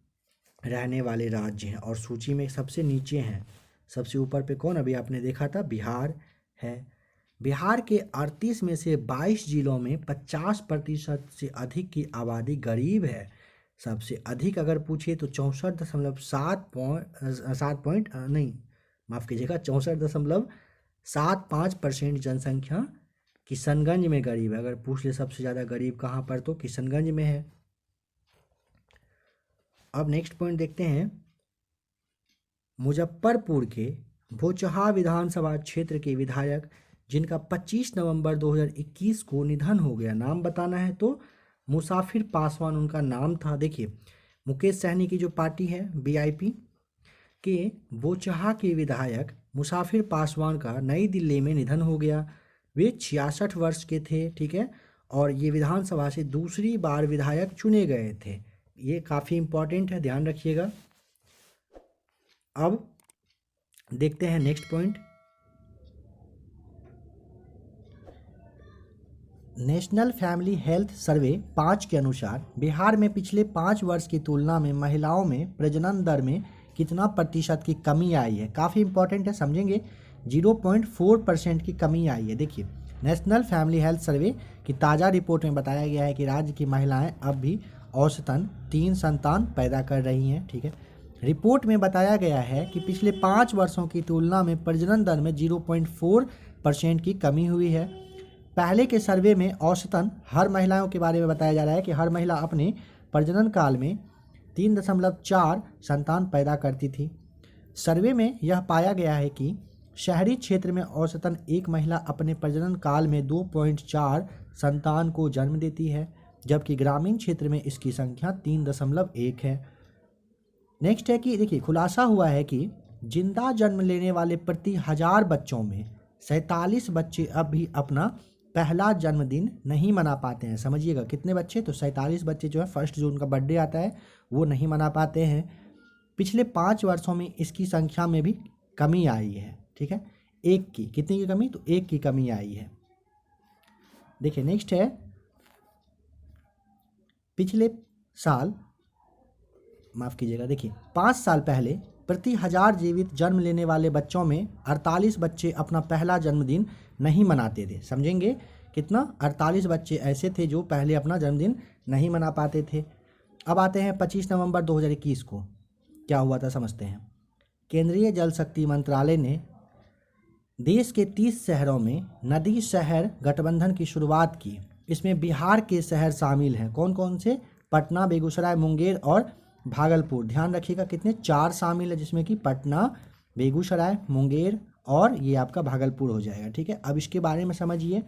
रहने वाले राज्य हैं और सूची में सबसे नीचे हैं। सबसे ऊपर पे कौन, अभी आपने देखा था, बिहार है। बिहार के 38 में से 22 जिलों में 50% से अधिक की आबादी गरीब है। सबसे अधिक अगर पूछे तो 64.75% जनसंख्या किशनगंज में गरीब है। अगर पूछ ले सबसे ज़्यादा गरीब कहाँ पर, तो किशनगंज में है। अब नेक्स्ट पॉइंट देखते हैं, मुजफ्फरपुर के भोचहा विधानसभा क्षेत्र के विधायक जिनका 25 नवंबर 2021 को निधन हो गया, नाम बताना है, तो मुसाफिर पासवान उनका नाम था। देखिए मुकेश सहनी की जो पार्टी है बीआईपी के बोचहा के विधायक मुसाफिर पासवान का नई दिल्ली में निधन हो गया। वे 66 वर्ष के थे, ठीक है, और ये विधानसभा से दूसरी बार विधायक चुने गए थे। ये काफ़ी इम्पॉर्टेंट है, ध्यान रखिएगा। अब देखते हैं next point. National family health survey 5 के अनुसार बिहार में पिछले 5 वर्ष की तुलना में महिलाओं में प्रजनन दर में कितना प्रतिशत की कमी आई है। काफ़ी इंपॉर्टेंट है, समझेंगे। 0.4% की कमी आई है। देखिए, नेशनल फैमिली हेल्थ सर्वे की ताज़ा रिपोर्ट में बताया गया है कि राज्य की महिलाएं अब भी औसतन 3 संतान पैदा कर रही हैं, ठीक है। रिपोर्ट में बताया गया है कि पिछले 5 वर्षों की तुलना में प्रजनन दर में 0.4% की कमी हुई है। पहले के सर्वे में औसतन हर महिलाओं के बारे में बताया जा रहा है कि हर महिला अपने प्रजनन काल में 3.4 संतान पैदा करती थी। सर्वे में यह पाया गया है कि शहरी क्षेत्र में औसतन एक महिला अपने प्रजनन काल में 2.4 संतान को जन्म देती है, जबकि ग्रामीण क्षेत्र में इसकी संख्या 3.1 है। नेक्स्ट है कि देखिए, खुलासा हुआ है कि जिंदा जन्म लेने वाले प्रति 1000 बच्चों में 47 बच्चे अब भी अपना पहला जन्मदिन नहीं मना पाते हैं। समझिएगा, कितने बच्चे? तो 47 बच्चे जो है 1 जून का बर्थडे आता है वो नहीं मना पाते हैं। पिछले 5 वर्षों में इसकी संख्या में भी कमी आई है, ठीक है। एक की, कितनी की कमी? तो 1 की कमी आई है। देखिए नेक्स्ट है, पिछले साल, माफ़ कीजिएगा, देखिए 5 साल पहले प्रति 1000 जीवित जन्म लेने वाले बच्चों में 48 बच्चे अपना पहला जन्मदिन नहीं मनाते थे। समझेंगे कितना? 48 बच्चे ऐसे थे जो पहले अपना जन्मदिन नहीं मना पाते थे। अब आते हैं 25 नवंबर 2021 को क्या हुआ था, समझते हैं। केंद्रीय जल शक्ति मंत्रालय ने देश के 30 शहरों में नदी शहर गठबंधन की शुरुआत की। इसमें बिहार के शहर शामिल हैं। कौन कौन से? पटना, बेगूसराय, मुंगेर और भागलपुर। ध्यान रखिएगा कितने? 4 शामिल है, जिसमें कि पटना, बेगूसराय, मुंगेर और ये आपका भागलपुर हो जाएगा, ठीक है। अब इसके बारे में समझिए।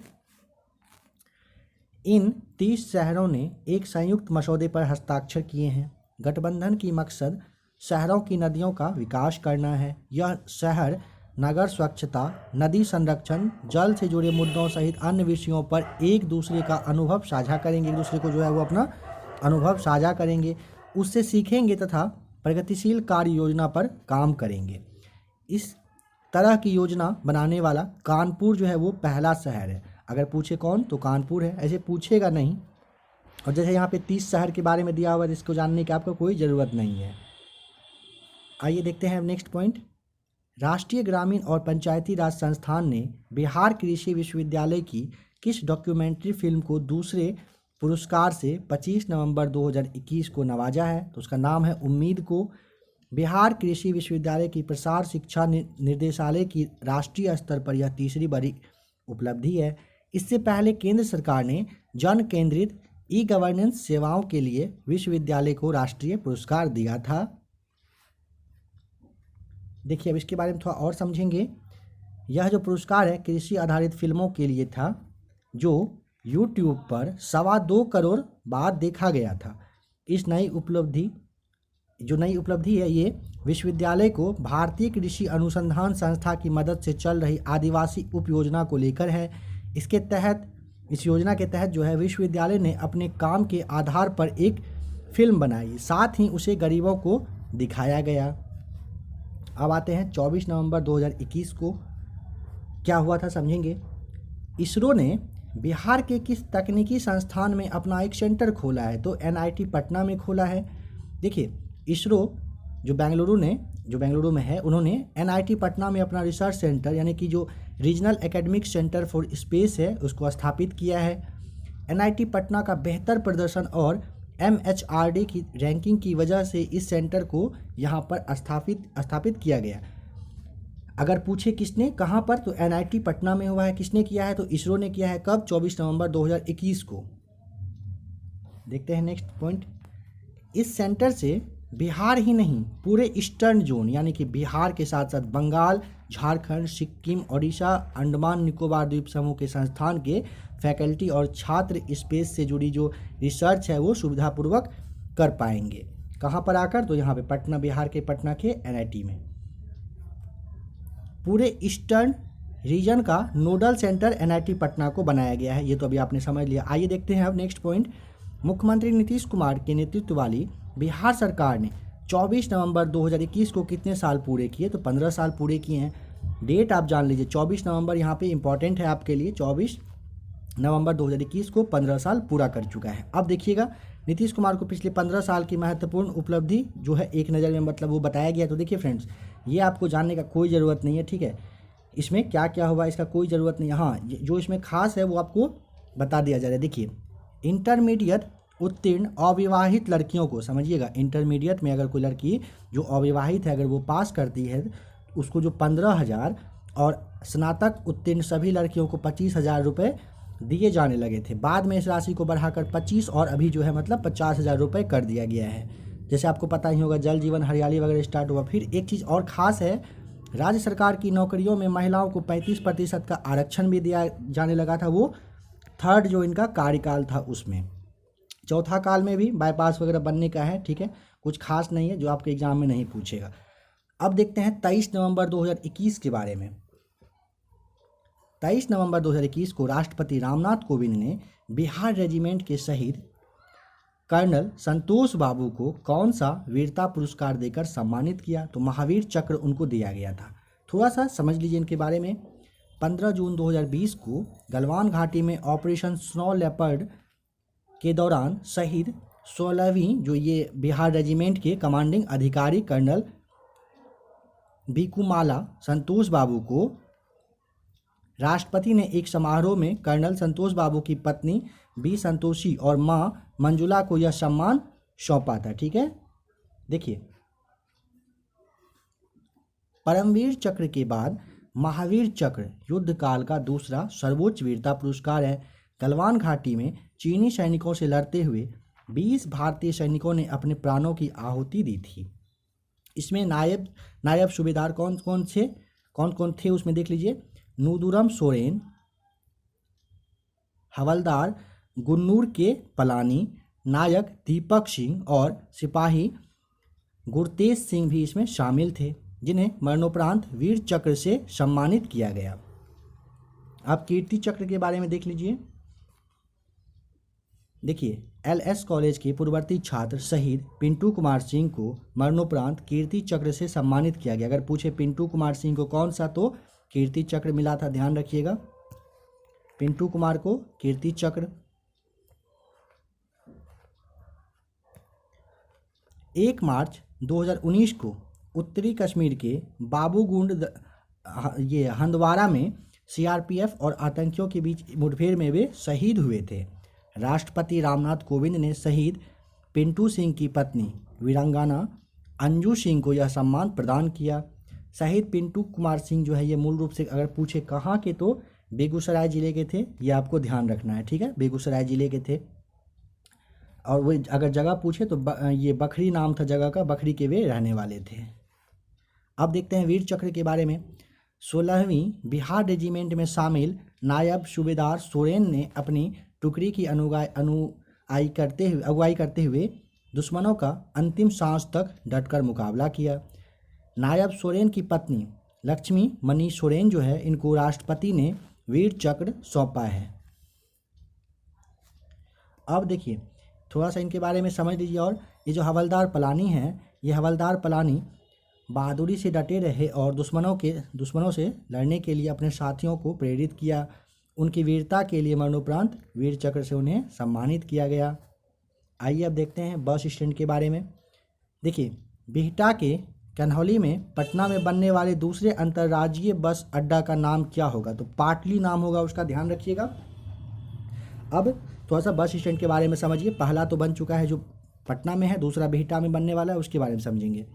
इन 30 शहरों ने एक संयुक्त मसौदे पर हस्ताक्षर किए हैं। गठबंधन की मकसद शहरों की नदियों का विकास करना है। यह शहर नगर स्वच्छता, नदी संरक्षण, जल से जुड़े मुद्दों सहित अन्य विषयों पर एक दूसरे का अनुभव साझा करेंगे। एक दूसरे को जो है वो अपना अनुभव साझा करेंगे, उससे सीखेंगे तथा प्रगतिशील कार्य योजना पर काम करेंगे। इस तरह की योजना बनाने वाला कानपुर जो है वो पहला शहर है। अगर पूछे कौन, तो कानपुर है, ऐसे पूछेगा नहीं। और जैसे यहाँ पे 30 शहर के बारे में दिया हुआ है, इसको जानने की आपको कोई ज़रूरत नहीं है। आइए देखते हैं नेक्स्ट पॉइंट। राष्ट्रीय ग्रामीण और पंचायती राज संस्थान ने बिहार कृषि विश्वविद्यालय की किस डॉक्यूमेंट्री फिल्म को दूसरे पुरस्कार से 25 नवंबर 2021 को नवाजा है? तो उसका नाम है उम्मीद को। बिहार कृषि विश्वविद्यालय की प्रसार शिक्षा निर्देशालय की राष्ट्रीय स्तर पर यह तीसरी बड़ी उपलब्धि है। इससे पहले केंद्र सरकार ने जन केंद्रित ई गवर्नेंस सेवाओं के लिए विश्वविद्यालय को राष्ट्रीय पुरस्कार दिया था। देखिए, अब इसके बारे में थोड़ा और समझेंगे। यह जो पुरस्कार है कृषि आधारित फिल्मों के लिए था, जो YouTube पर 2.25 करोड़ बार देखा गया था। इस नई उपलब्धि है, ये विश्वविद्यालय को भारतीय कृषि अनुसंधान संस्था की मदद से चल रही आदिवासी उप योजना को लेकर है। इस योजना के तहत जो है विश्वविद्यालय ने अपने काम के आधार पर एक फिल्म बनाई, साथ ही उसे गरीबों को दिखाया गया। अब आते हैं 24 नवंबर 2021 को क्या हुआ था, समझेंगे। इसरो ने बिहार के किस तकनीकी संस्थान में अपना एक सेंटर खोला है? तो NIT पटना में खोला है। देखिए, इसरो जो बेंगलुरु में है, उन्होंने NIT पटना में अपना रिसर्च सेंटर यानी कि जो regional academic centre for space है उसको स्थापित किया है। NIT पटना का बेहतर प्रदर्शन और MHRD की रैंकिंग की वजह से इस सेंटर को यहाँ पर स्थापित किया गया। अगर पूछे किसने, कहाँ पर, तो NIT पटना में हुआ है। किसने किया है? तो इसरो ने किया है। कब? 24 नवंबर 2021 को। देखते हैं नेक्स्ट पॉइंट। इस सेंटर से बिहार ही नहीं, पूरे ईस्टर्न जोन यानी कि बिहार के साथ साथ बंगाल, झारखंड, सिक्किम, ओडिशा, अंडमान निकोबार द्वीप समूह के संस्थान के फैकल्टी और छात्र स्पेस से जुड़ी जो रिसर्च है वो सुविधापूर्वक कर पाएंगे। कहाँ पर आकर, तो यहाँ पे पटना, बिहार के पटना के एनआईटी में। पूरे ईस्टर्न रीजन का नोडल सेंटर एनआईटी पटना को बनाया गया है। ये तो अभी आपने समझ लिया। आइए देखते हैं अब नेक्स्ट पॉइंट। मुख्यमंत्री नीतीश कुमार के नेतृत्व वाली बिहार सरकार ने 24 नवंबर 2021 को कितने साल पूरे किए, तो 15 साल पूरे किए हैं। डेट आप जान लीजिए, 24 नवंबर यहाँ पे इंपॉर्टेंट है आपके लिए। 24 नवंबर 2021 को 15 साल पूरा कर चुका है। अब देखिएगा नीतीश कुमार को पिछले 15 साल की महत्वपूर्ण उपलब्धि जो है एक नज़र में मतलब वो बताया गया। तो देखिए फ्रेंड्स, ये आपको जानने का कोई ज़रूरत नहीं है, ठीक है। इसमें क्या क्या हुआ इसका कोई ज़रूरत नहीं है। हाँ, जो इसमें खास है वो आपको बता दिया जा रहा है। देखिए, इंटरमीडिएट उत्तीर्ण अविवाहित लड़कियों को, समझिएगा, इंटरमीडिएट में अगर कोई लड़की जो अविवाहित है अगर वो पास करती है उसको जो 15,000 और स्नातक उत्तीर्ण सभी लड़कियों को 25,000 रुपये दिए जाने लगे थे। बाद में इस राशि को बढ़ाकर 25 और अभी जो है मतलब 50,000 रुपये कर दिया गया है। जैसे आपको पता ही होगा जल जीवन हरियाली वगैरह स्टार्ट हुआ। फिर एक चीज़ और ख़ास है, राज्य सरकार की नौकरियों में महिलाओं को 35% का आरक्षण भी दिया जाने लगा था। वो थर्ड जो इनका कार्यकाल था उसमें। चौथा काल में भी बाईपास वगैरह बनने का है, ठीक है, कुछ खास नहीं है जो आपके एग्जाम में नहीं पूछेगा। अब देखते हैं 23 नवंबर 2021 के बारे में। 23 नवंबर 2021 को राष्ट्रपति रामनाथ कोविंद ने बिहार रेजिमेंट के शहीद कर्नल संतोष बाबू को कौन सा वीरता पुरस्कार देकर सम्मानित किया, तो महावीर चक्र उनको दिया गया था। थोड़ा सा समझ लीजिए इनके बारे में। 15 जून 2020 को गलवान घाटी में ऑपरेशन स्नो लेपर्ड के दौरान शहीद 16वीं जो ये बिहार रेजिमेंट के कमांडिंग अधिकारी कर्नल बीकूमाला संतोष बाबू को राष्ट्रपति ने एक समारोह में कर्नल संतोष बाबू की पत्नी बी संतोषी और मां मंजुला को यह सम्मान सौंपा था, ठीक है। देखिए, परमवीर चक्र के बाद महावीर चक्र युद्ध काल का दूसरा सर्वोच्च वीरता पुरस्कार है। गलवान घाटी में चीनी सैनिकों से लड़ते हुए 20 भारतीय सैनिकों ने अपने प्राणों की आहुति दी थी। इसमें नायब सूबेदार कौन कौन थे उसमें देख लीजिए। नूदुरम सोरेन, हवलदार गुन्नूर के पलानी, नायक दीपक सिंह और सिपाही गुरतेज सिंह भी इसमें शामिल थे, जिन्हें मरणोपरांत वीर चक्र से सम्मानित किया गया। आप कीर्ति चक्र के बारे में देख लीजिए। देखिए, एलएस कॉलेज के पूर्ववर्ती छात्र शहीद पिंटू कुमार सिंह को मरणोपरांत कीर्ति चक्र से सम्मानित किया गया। अगर पूछे पिंटू कुमार सिंह को कौन सा, तो कीर्ति चक्र मिला था, ध्यान रखिएगा। पिंटू कुमार को कीर्ति चक्र। 1 मार्च 2019 को उत्तरी कश्मीर के बाबूगुंड ये हंदवारा में सीआरपीएफ और आतंकियों के बीच मुठभेड़ में वे शहीद हुए थे। राष्ट्रपति रामनाथ कोविंद ने शहीद पिंटू सिंह की पत्नी वीरांगना अंजू सिंह को यह सम्मान प्रदान किया। शहीद पिंटू कुमार सिंह जो है ये मूल रूप से अगर पूछे कहाँ के, तो बेगूसराय ज़िले के थे। ये आपको ध्यान रखना है, ठीक है, बेगूसराय ज़िले के थे। और वो अगर जगह पूछे तो ये बखरी नाम था जगह का, बखरी के वे रहने वाले थे। अब देखते हैं वीर चक्र के बारे में। 16वीं बिहार रेजिमेंट में शामिल नायब सूबेदार सोरेन ने अपनी टुकड़ी की अगुवाई करते हुए दुश्मनों का अंतिम सांस तक डटकर मुकाबला किया। नायब सोरेन की पत्नी लक्ष्मी मनी सोरेन जो है, इनको राष्ट्रपति ने वीर चक्र सौंपा है। अब देखिए, थोड़ा सा इनके बारे में समझ लीजिए। और ये जो हवलदार पलानी हैं, ये हवलदार पलानी बहादुरी से डटे रहे और दुश्मनों से लड़ने के लिए अपने साथियों को प्रेरित किया। उनकी वीरता के लिए मरणोपरांत वीर चक्र से उन्हें सम्मानित किया गया। आइए अब देखते हैं बस स्टैंड के बारे में। देखिए, बिहटा के कन्हौली में पटना में बनने वाले दूसरे अंतर्राज्यीय बस अड्डा का नाम क्या होगा, तो पाटली नाम होगा उसका, ध्यान रखिएगा। अब थोड़ा सा बस स्टैंड के बारे में समझिए। पहला तो बन चुका है जो पटना में है, दूसरा बिहटा में बनने वाला है, उसके बारे में समझेंगे।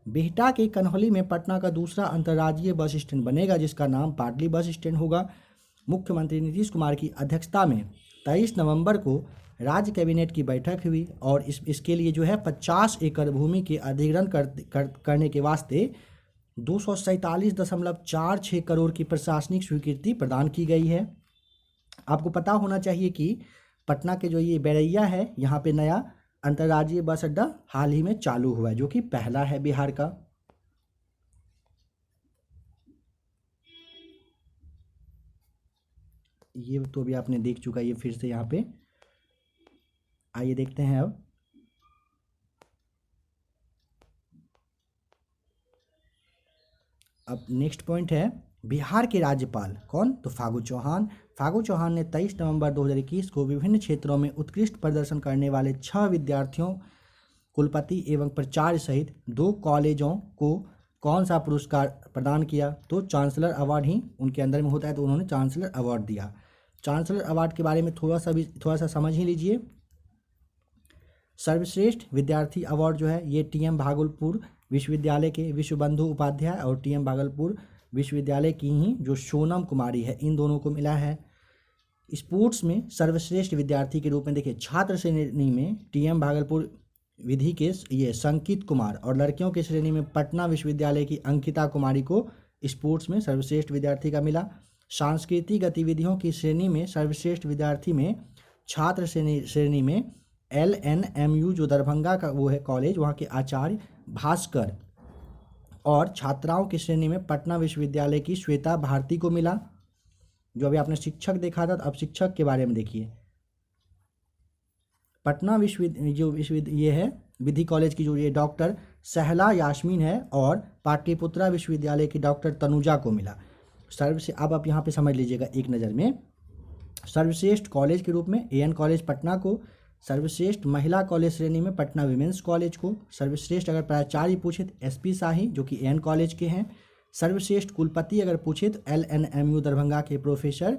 बिहटा के कन्हौली में पटना का दूसरा अंतर्राज्यीय बस स्टैंड बनेगा जिसका नाम पाटली बस स्टैंड होगा। मुख्यमंत्री नीतीश कुमार की अध्यक्षता में 23 नवंबर को राज्य कैबिनेट की बैठक हुई और इसके लिए जो है 50 एकड़ भूमि के अधिग्रहण करने के वास्ते 247.46 करोड़ की प्रशासनिक स्वीकृति प्रदान की गई है। आपको पता होना चाहिए कि पटना के जो ये बैरैया है, यहाँ पे नया अंतर्राज्यीय बस अड्डा हाल ही में चालू हुआ है, जो कि पहला है बिहार का। ये तो भी आपने देख चुका है, ये फिर से यहाँ पे आइए देखते हैं। अब नेक्स्ट पॉइंट है बिहार के राज्यपाल कौन, तो फागू चौहान। फागू चौहान ने 23 नवंबर 2021 को विभिन्न क्षेत्रों में उत्कृष्ट प्रदर्शन करने वाले 6 विद्यार्थियों, कुलपति एवं प्राचार्य सहित 2 कॉलेजों को कौन सा पुरस्कार प्रदान किया, तो चांसलर अवार्ड ही उनके अंदर में होता है, तो उन्होंने चांसलर अवार्ड दिया। चांसलर अवार्ड के बारे में थोड़ा सा समझ ही लीजिए। सर्वश्रेष्ठ विद्यार्थी अवार्ड जो है ये टीएम भागलपुर विश्वविद्यालय के विश्वबंधु उपाध्याय और टीएम भागलपुर विश्वविद्यालय की ही जो सोनम कुमारी है, इन दोनों को मिला है। स्पोर्ट्स में सर्वश्रेष्ठ विद्यार्थी के रूप में देखिए छात्र श्रेणी में टीएम भागलपुर विधि के ये संकित कुमार, और लड़कियों की श्रेणी में पटना विश्वविद्यालय की अंकिता कुमारी को स्पोर्ट्स में सर्वश्रेष्ठ विद्यार्थी का मिला। सांस्कृतिक गतिविधियों की श्रेणी में सर्वश्रेष्ठ विद्यार्थी में छात्र श्रेणी में LNMU जो दरभंगा का वो है कॉलेज, वहाँ के आचार्य भास्कर, और छात्राओं की श्रेणी में पटना विश्वविद्यालय की श्वेता भारती को मिला। जो अभी आपने शिक्षक देखा था, अब शिक्षक के बारे में देखिए। पटना विश्वविद्यालय ये है विधि कॉलेज की जो ये डॉक्टर सहला यास्मीन है, और पाटलिपुत्रा विश्वविद्यालय की डॉक्टर तनुजा को मिला। अब आप यहाँ पे समझ लीजिएगा एक नज़र में। सर्वश्रेष्ठ कॉलेज के रूप में AN कॉलेज पटना को, सर्वश्रेष्ठ महिला कॉलेज श्रेणी में पटना विमेंस कॉलेज को, सर्वश्रेष्ठ अगर प्राचार्य पूछे तो SP शाही जो कि AN कॉलेज के हैं, सर्वश्रेष्ठ कुलपति अगर पूछे तो LNMU दरभंगा के प्रोफेसर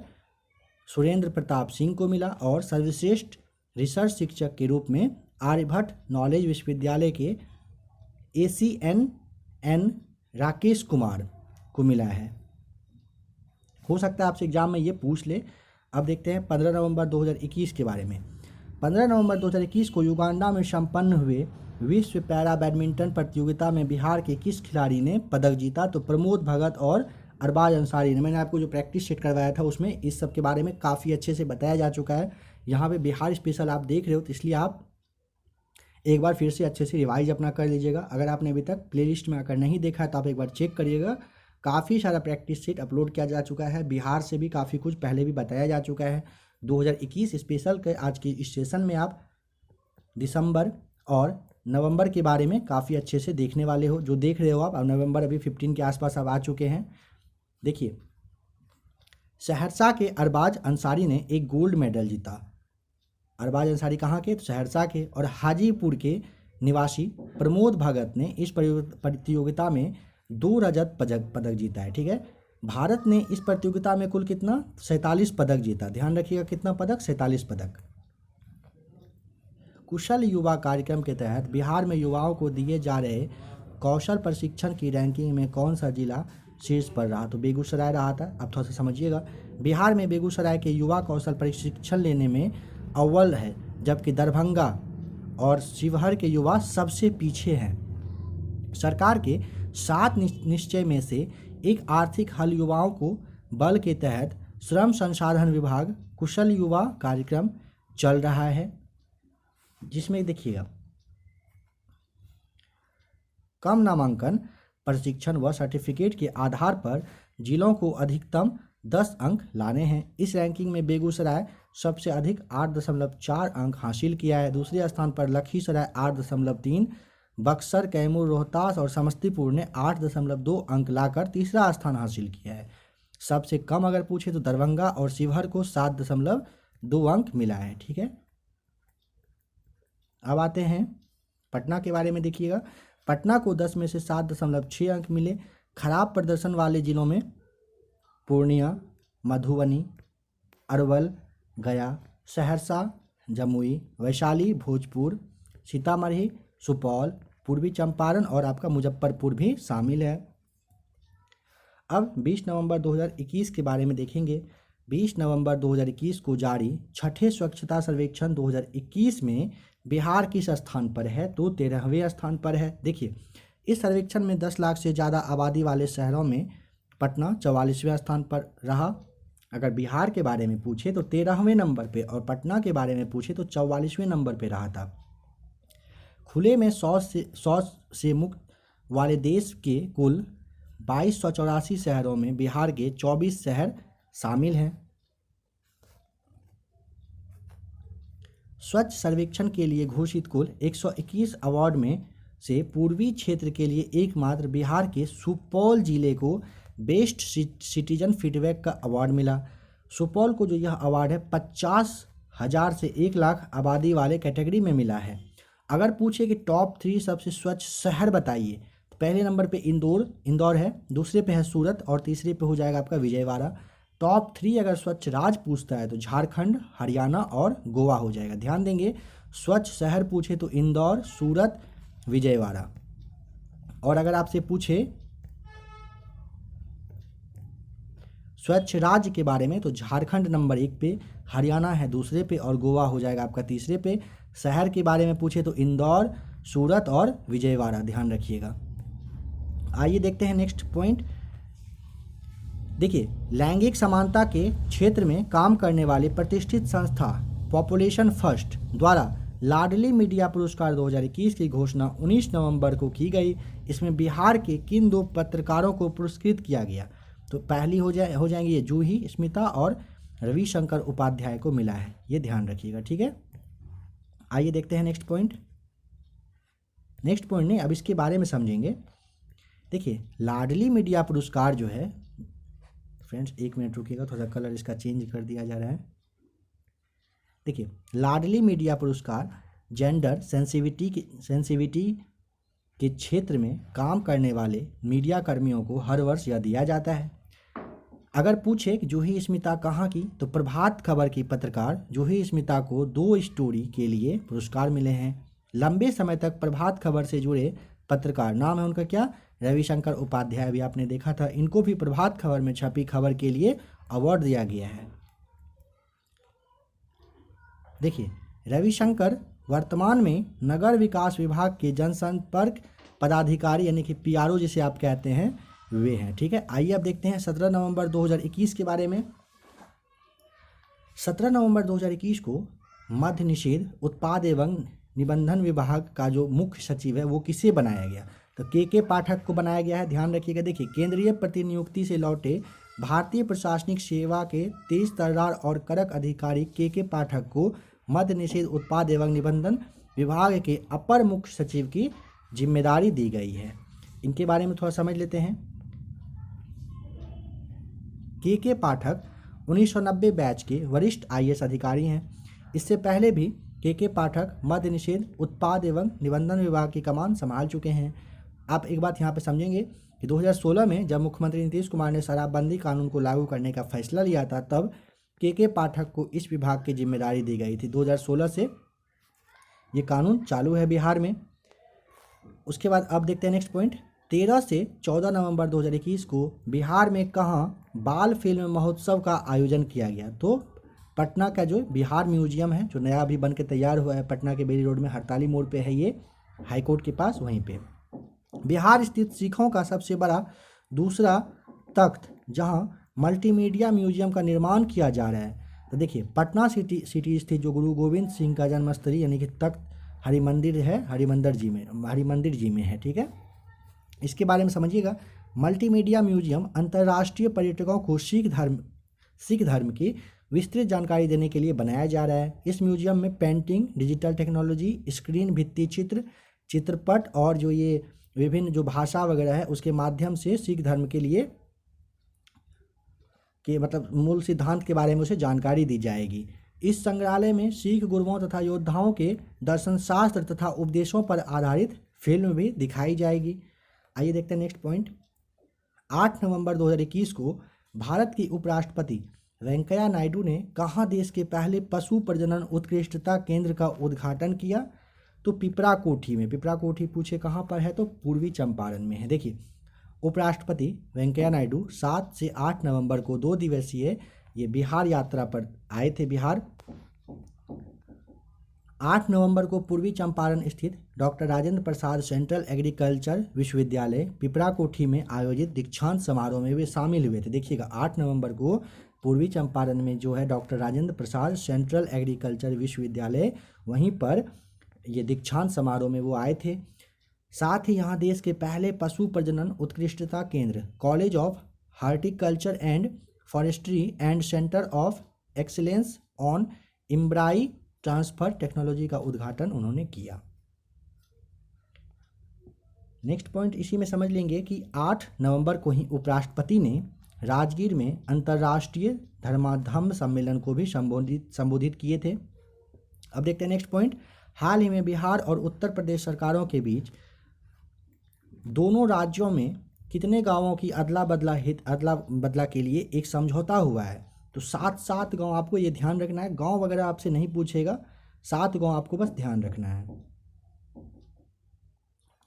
सुरेंद्र प्रताप सिंह को मिला, और सर्वश्रेष्ठ रिसर्च शिक्षक के रूप में आर्यभट्ट नॉलेज विश्वविद्यालय के ACNN राकेश कुमार को मिला है। हो सकता है आपसे एग्जाम में ये पूछ ले। अब देखते हैं 15 नवंबर 2021 के बारे में। 15 नवंबर 2021 को युगांडा में संपन्न हुए विश्व पैरा बैडमिंटन प्रतियोगिता में बिहार के किस खिलाड़ी ने पदक जीता, तो प्रमोद भगत और अरबाज अंसारी ने। मैंने आपको जो प्रैक्टिस सेट करवाया था उसमें इस सब के बारे में काफ़ी अच्छे से बताया जा चुका है। यहाँ पे बिहार स्पेशल आप देख रहे हो, तो इसलिए आप एक बार फिर से अच्छे से रिवाइज अपना कर लीजिएगा। अगर आपने अभी तक प्लेलिस्ट में आकर नहीं देखा है तो आप एक बार चेक करिएगा। काफ़ी सारा प्रैक्टिस सेट अपलोड किया जा चुका है, बिहार से भी काफ़ी कुछ पहले भी बताया जा चुका है। 2021 स्पेशल के आज के इस सेशन में आप दिसंबर और नवंबर के बारे में काफ़ी अच्छे से देखने वाले हो। जो देख रहे हो आप, नवंबर अभी 15 के आसपास अब आ चुके हैं। देखिए सहरसा के अरबाज अंसारी ने एक गोल्ड मेडल जीता। अरबाज अंसारी कहाँ के, तो सहरसा के। और हाजीपुर के निवासी प्रमोद भगत ने इस प्रतियोगिता में 2 रजत पदक जीता है। ठीक है, भारत ने इस प्रतियोगिता में कुल कितना 47 पदक जीता। ध्यान रखिएगा कितना पदक, 47 पदक। कुशल युवा कार्यक्रम के तहत बिहार में युवाओं को दिए जा रहे कौशल प्रशिक्षण की रैंकिंग में कौन सा जिला शीर्ष पर रहा, तो बेगूसराय रहा था। अब थोड़ा सा समझिएगा, बिहार में बेगूसराय के युवा कौशल प्रशिक्षण लेने में अव्वल है, जबकि दरभंगा और शिवहर के युवा सबसे पीछे हैं। सरकार के 7 निश्चय में से एक आर्थिक हल युवाओं को बल के तहत श्रम संसाधन विभाग कुशल युवा कार्यक्रम चल रहा है, जिसमें देखिएगा कम नामांकन प्रशिक्षण व सर्टिफिकेट के आधार पर जिलों को अधिकतम 10 अंक लाने हैं। इस रैंकिंग में बेगूसराय सबसे अधिक 8.4 अंक हासिल किया है। दूसरे स्थान पर लखीसराय 8.3, बक्सर, कैमूर, रोहतास और समस्तीपुर ने 8.2 अंक लाकर तीसरा स्थान हासिल किया है। सबसे कम अगर पूछे तो दरभंगा और शिवहर को 7.2 अंक मिला है। ठीक है, अब आते हैं पटना के बारे में। देखिएगा पटना को 10 में से 7.6 अंक मिले। खराब प्रदर्शन वाले जिलों में पूर्णिया, मधुबनी, अरवल, गया, सहरसा, जमुई, वैशाली, भोजपुर, सीतामढ़ी, सुपौल, पूर्वी चंपारण और आपका मुजफ्फरपुर भी शामिल है। अब 20 नवंबर 2021 के बारे में देखेंगे। 20 नवंबर 2021 को जारी छठे स्वच्छता सर्वेक्षण 2021 में बिहार किस स्थान पर है, तो 13वें स्थान पर है। देखिए इस सर्वेक्षण में 10 लाख से ज़्यादा आबादी वाले शहरों में पटना 44वें स्थान पर रहा। अगर बिहार के बारे में पूछे तो 13वें नंबर पे, और पटना के बारे में पूछे तो 44वें नंबर पे रहा था। खुले में शौच से मुक्त वाले देश के कुल 2284 शहरों में बिहार के 24 शहर शामिल हैं। स्वच्छ सर्वेक्षण के लिए घोषित कुल 121 अवार्ड में से पूर्वी क्षेत्र के लिए एकमात्र बिहार के सुपौल जिले को बेस्ट सिटीजन फीडबैक का अवार्ड मिला। सुपौल को जो यह अवार्ड है 50,000 से 1 लाख आबादी वाले कैटेगरी में मिला है। अगर पूछे कि टॉप 3 सबसे स्वच्छ शहर बताइए, तो पहले नंबर पे इंदौर है, दूसरे पे है सूरत और तीसरे पे हो जाएगा आपका विजयवाड़ा। टॉप 3 अगर स्वच्छ राज्य पूछता है तो झारखंड, हरियाणा और गोवा हो जाएगा। ध्यान देंगे, स्वच्छ शहर पूछे तो इंदौर, सूरत, विजयवाड़ा। और अगर आपसे पूछे स्वच्छ राज्य के बारे में तो झारखंड नंबर 1 पे, हरियाणा है दूसरे पे और गोवा हो जाएगा आपका तीसरे पे। शहर के बारे में पूछे तो इंदौर, सूरत और विजयवाड़ा, ध्यान रखिएगा। आइए देखते हैं नेक्स्ट पॉइंट। देखिए, लैंगिक समानता के क्षेत्र में काम करने वाले प्रतिष्ठित संस्था पॉपुलेशन फर्स्ट द्वारा लाडली मीडिया पुरस्कार 2021 की घोषणा 19 नवंबर को की गई। इसमें बिहार के किन 2 पत्रकारों को पुरस्कृत किया गया? तो पहली हो जाएंगी ये जूही स्मिता और रविशंकर उपाध्याय को मिला है, ये ध्यान रखिएगा, ठीक है। आइए देखते हैं नेक्स्ट पॉइंट नहीं, अब इसके बारे में समझेंगे। देखिए, लाडली मीडिया पुरस्कार जो है, फ्रेंड्स 1 मिनट रुकिएगा, थोड़ा कलर इसका चेंज कर दिया जा रहा है। देखिए, लाडली मीडिया पुरस्कार जेंडर सेंसिटिविटी के क्षेत्र में काम करने वाले मीडिया कर्मियों को हर वर्ष यह दिया जाता है। अगर पूछे कि जूही स्मिता कहाँ की, तो प्रभात खबर की पत्रकार जूही स्मिता को 2 स्टोरी के लिए पुरस्कार मिले हैं। लंबे समय तक प्रभात खबर से जुड़े पत्रकार, नाम है उनका क्या, रविशंकर उपाध्याय, भी आपने देखा था, इनको भी प्रभात खबर में छपी खबर के लिए अवार्ड दिया गया है। देखिए, रविशंकर वर्तमान में नगर विकास विभाग के जनसंपर्क पदाधिकारी यानी कि PRO जिसे आप कहते हैं वे हैं, ठीक है। आइए अब देखते हैं 17 नवंबर 2021 के बारे में। 17 नवंबर 2021 को मद्य निषेध उत्पाद एवं निबंधन विभाग का जो मुख्य सचिव है वो किसे बनाया गया? तो के पाठक को बनाया गया है, ध्यान रखिएगा। देखिए, केंद्रीय प्रतिनियुक्ति से लौटे भारतीय प्रशासनिक सेवा के तेज तर्रार और कड़क अधिकारी के पाठक को मद्य निषेध उत्पाद एवं निबंधन विभाग के अपर मुख्य सचिव की जिम्मेदारी दी गई है। इनके बारे में थोड़ा समझ लेते हैं। के पाठक 1990 बैच के वरिष्ठ IAS अधिकारी हैं। इससे पहले भी के पाठक मद्य निषेध उत्पाद एवं निबंधन विभाग की कमान संभाल चुके हैं। आप एक बात यहाँ पे समझेंगे कि 2016 में जब मुख्यमंत्री नीतीश कुमार ने शराबबंदी कानून को लागू करने का फैसला लिया था, तब के पाठक को इस विभाग की जिम्मेदारी दी गई थी। 2016 से ये कानून चालू है बिहार में। उसके बाद अब देखते हैं नेक्स्ट पॉइंट। 13 से 14 नवंबर 2021 को बिहार में कहाँ बाल फिल्म महोत्सव का आयोजन किया गया? तो पटना का जो बिहार म्यूजियम है, जो नया अभी बन के तैयार हुआ है, पटना के बेली रोड में हड़ताली मोड़ पे है, ये हाईकोर्ट के पास, वहीं पे बिहार स्थित सिखों का सबसे बड़ा दूसरा तख्त जहां मल्टीमीडिया म्यूजियम का निर्माण किया जा रहा है। तो देखिए, पटना सिटी स्थित जो गुरु गोविंद सिंह का जन्मस्थली यानी कि तख्त हरिमंदिर है, हरिमंदिर जी में है, ठीक है। इसके बारे में समझिएगा। मल्टीमीडिया म्यूजियम अंतर्राष्ट्रीय पर्यटकों को सिख धर्म की विस्तृत जानकारी देने के लिए बनाया जा रहा है। इस म्यूजियम में पेंटिंग, डिजिटल टेक्नोलॉजी, स्क्रीन भित्ति चित्रपट और जो ये विभिन्न जो भाषा वगैरह है उसके माध्यम से सिख धर्म के लिए मतलब मूल सिद्धांत के बारे में उसे जानकारी दी जाएगी। इस संग्रहालय में सिख गुरुओं तथा योद्धाओं के दर्शन शास्त्र तथा उपदेशों पर आधारित फिल्म भी दिखाई जाएगी। आइए देखते हैं नेक्स्ट पॉइंट। 8 नवंबर 2021 को भारत की उपराष्ट्रपति वेंकैया नायडू ने कहाँ देश के पहले पशु प्रजनन उत्कृष्टता केंद्र का उद्घाटन किया? तो पिपरा कोठी में। पिपरा कोठी पूछे कहाँ पर है? तो पूर्वी चंपारण में है। देखिए, उपराष्ट्रपति वेंकैया नायडू 7 से 8 नवंबर को 2 दिवसीय ये बिहार यात्रा पर आए थे बिहार। 8 नवंबर को पूर्वी चंपारण स्थित doctor Rajendra Prasad central agriculture विश्वविद्यालय पिपरा कोठी में आयोजित दीक्षांत समारोह में वे शामिल हुए थे। देखिएगा, 8 नवंबर को पूर्वी चंपारण में जो है doctor Rajendra Prasad central agriculture विश्वविद्यालय, वहीं पर ये दीक्षांत समारोह में वो आए थे। साथ ही यहाँ देश के पहले पशु प्रजनन उत्कृष्टता केंद्र college of horticulture and forestry and centre of excellence on embryo transfer technology का उद्घाटन उन्होंने किया। नेक्स्ट पॉइंट इसी में समझ लेंगे कि 8 नवंबर को ही उपराष्ट्रपति ने राजगीर में अंतर्राष्ट्रीय धर्माधम्म सम्मेलन को भी संबोधित किए थे। अब देखते हैं नेक्स्ट पॉइंट। हाल ही में बिहार और उत्तर प्रदेश सरकारों के बीच दोनों राज्यों में कितने गांवों की अदला बदला के लिए एक समझौता हुआ है? तो 7 गांव आपको ये ध्यान रखना है। गांव वगैरह आपसे नहीं पूछेगा, 7 गांव आपको बस ध्यान रखना है।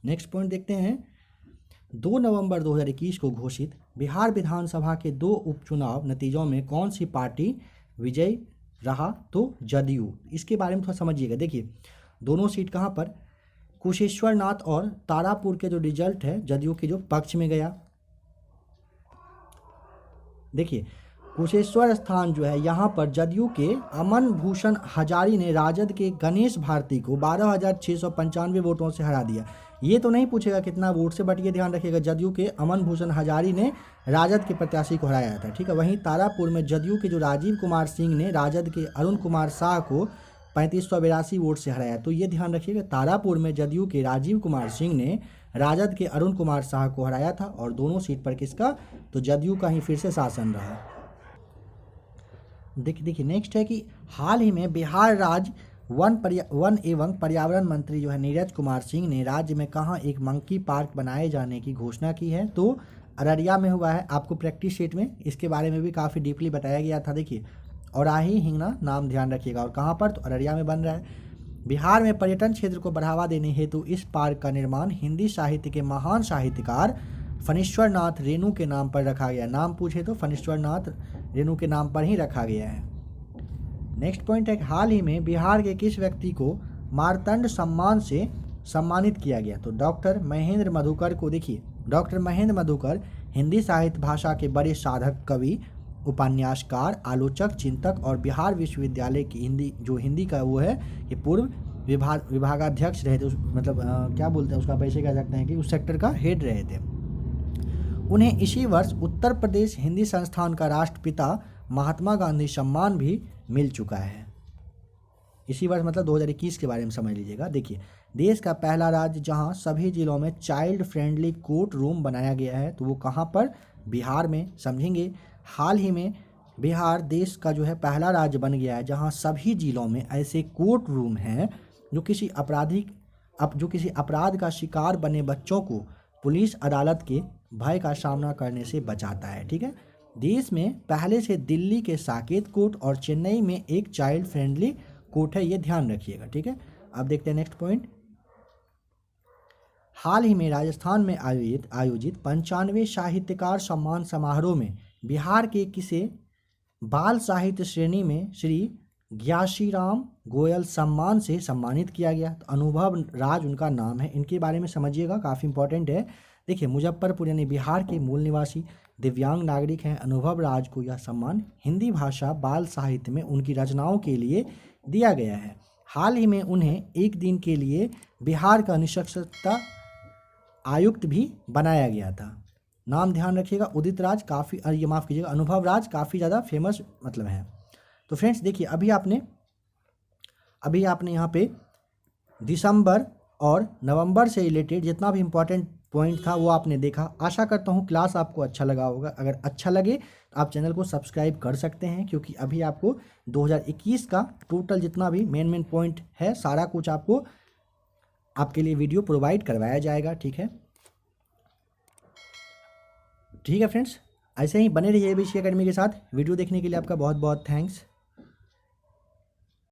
नेक्स्ट पॉइंट देखते हैं। 2 नवंबर 2021 को घोषित बिहार विधानसभा के 2 उपचुनाव नतीजों में कौन सी पार्टी विजयी रहा? तो जदयू। इसके बारे में थोड़ा समझिएगा। देखिए दोनों सीट कहाँ पर, कुशेश्वरनाथ और तारापुर के जो रिजल्ट है जदयू के जो पक्ष में गया। देखिए कुशेश्वर स्थान जो है यहाँ पर जदयू के अमन भूषण हजारी ने राजद के गणेश भारती को 12,695 वोटों से हरा दिया। ये तो नहीं पूछेगा कितना वोट से, बट ये ध्यान रखिएगा जदयू के अमन भूषण हजारी ने राजद के प्रत्याशी को हराया था। ठीक है। वहीं तारापुर में जदयू के जो राजीव कुमार सिंह ने राजद के अरुण कुमार शाह को 3582 वोट से हराया। तो ये ध्यान रखिएगा तारापुर में जदयू के राजीव कुमार सिंह ने राजद के अरुण कुमार शाह को हराया था और दोनों सीट पर किसका, तो जदयू का ही फिर से शासन रहा। देखिए नेक्स्ट है कि हाल ही में बिहार राज्य वन एवं पर्यावरण मंत्री जो है नीरज कुमार सिंह ने राज्य में कहाँ एक मंकी पार्क बनाए जाने की घोषणा की है? तो अररिया में हुआ है। आपको प्रैक्टिस शीट में इसके बारे में भी काफ़ी डीपली बताया गया था। देखिए औराही हिंगना नाम ध्यान रखिएगा। और कहाँ पर, तो अररिया में बन रहा है। बिहार में पर्यटन क्षेत्र को बढ़ावा देने हेतु इस पार्क का निर्माण हिंदी साहित्य के महान साहित्यकार फणीश्वर नाथ रेणु के नाम पर रखा गया। नाम पूछे तो फणीश्वर नाथ रेणु के नाम पर ही रखा गया है। नेक्स्ट पॉइंट है हाल ही में बिहार के किस व्यक्ति को मारतंड सम्मान से सम्मानित किया गया? तो डॉक्टर महेंद्र मधुकर को। देखिए डॉक्टर महेंद्र मधुकर हिंदी साहित्य भाषा के बड़े साधक, कवि, उपन्यासकार, आलोचक, चिंतक और बिहार विश्वविद्यालय की हिंदी का वो है कि पूर्व विभागाध्यक्ष रहे थे। क्या बोलते हैं उसका, पैसे कह सकते हैं कि उस सेक्टर का हेड रहे थे। उन्हें इसी वर्ष उत्तर प्रदेश हिंदी संस्थान का राष्ट्रपिता महात्मा गांधी सम्मान भी मिल चुका है। इसी वर्ष 2021 के बारे में समझ लीजिएगा। देखिए देश का पहला राज्य जहां सभी जिलों में चाइल्ड फ्रेंडली कोर्ट रूम बनाया गया है, तो वो कहां पर, बिहार में। समझेंगे हाल ही में बिहार देश का जो है पहला राज्य बन गया है जहां सभी जिलों में ऐसे कोर्ट रूम हैं जो किसी अपराध का शिकार बने बच्चों को पुलिस अदालत के भय का सामना करने से बचाता है। ठीक है। देश में पहले से दिल्ली के साकेत कोर्ट और चेन्नई में एक चाइल्ड फ्रेंडली कोर्ट है, ये ध्यान रखिएगा। ठीक है। अब देखते हैं नेक्स्ट पॉइंट। हाल ही में राजस्थान में आयोजित 95वें साहित्यकार सम्मान समारोह में बिहार के किसे बाल साहित्य श्रेणी में श्री ज्ञासीराम गोयल सम्मान से सम्मानित किया गया? तो अनुभव राज उनका नाम है। इनके बारे में समझिएगा, काफ़ी इंपॉर्टेंट है। देखिए मुजफ्फरपुर यानी बिहार के मूल निवासी दिव्यांग नागरिक हैं अनुभव राज को यह सम्मान हिंदी भाषा बाल साहित्य में उनकी रचनाओं के लिए दिया गया है। हाल ही में उन्हें एक दिन के लिए बिहार का निष्पक्षता आयुक्त भी बनाया गया था। नाम ध्यान रखिएगा, उदित राज काफ़ी, ये माफ़ कीजिएगा, अनुभव राज काफ़ी ज़्यादा फेमस है। तो फ्रेंड्स देखिए अभी आपने यहाँ पे दिसंबर और नवंबर से रिलेटेड जितना भी इम्पोर्टेंट पॉइंट था वो आपने देखा। आशा करता हूँ क्लास आपको अच्छा लगा होगा। अगर अच्छा लगे तो आप चैनल को सब्सक्राइब कर सकते हैं, क्योंकि अभी आपको 2021 का टोटल जितना भी मेन पॉइंट है सारा कुछ आपके लिए वीडियो प्रोवाइड करवाया जाएगा। ठीक है फ्रेंड्स, ऐसे ही बने रहिए ABC एकेडमी के साथ। वीडियो देखने के लिए आपका बहुत बहुत थैंक्स।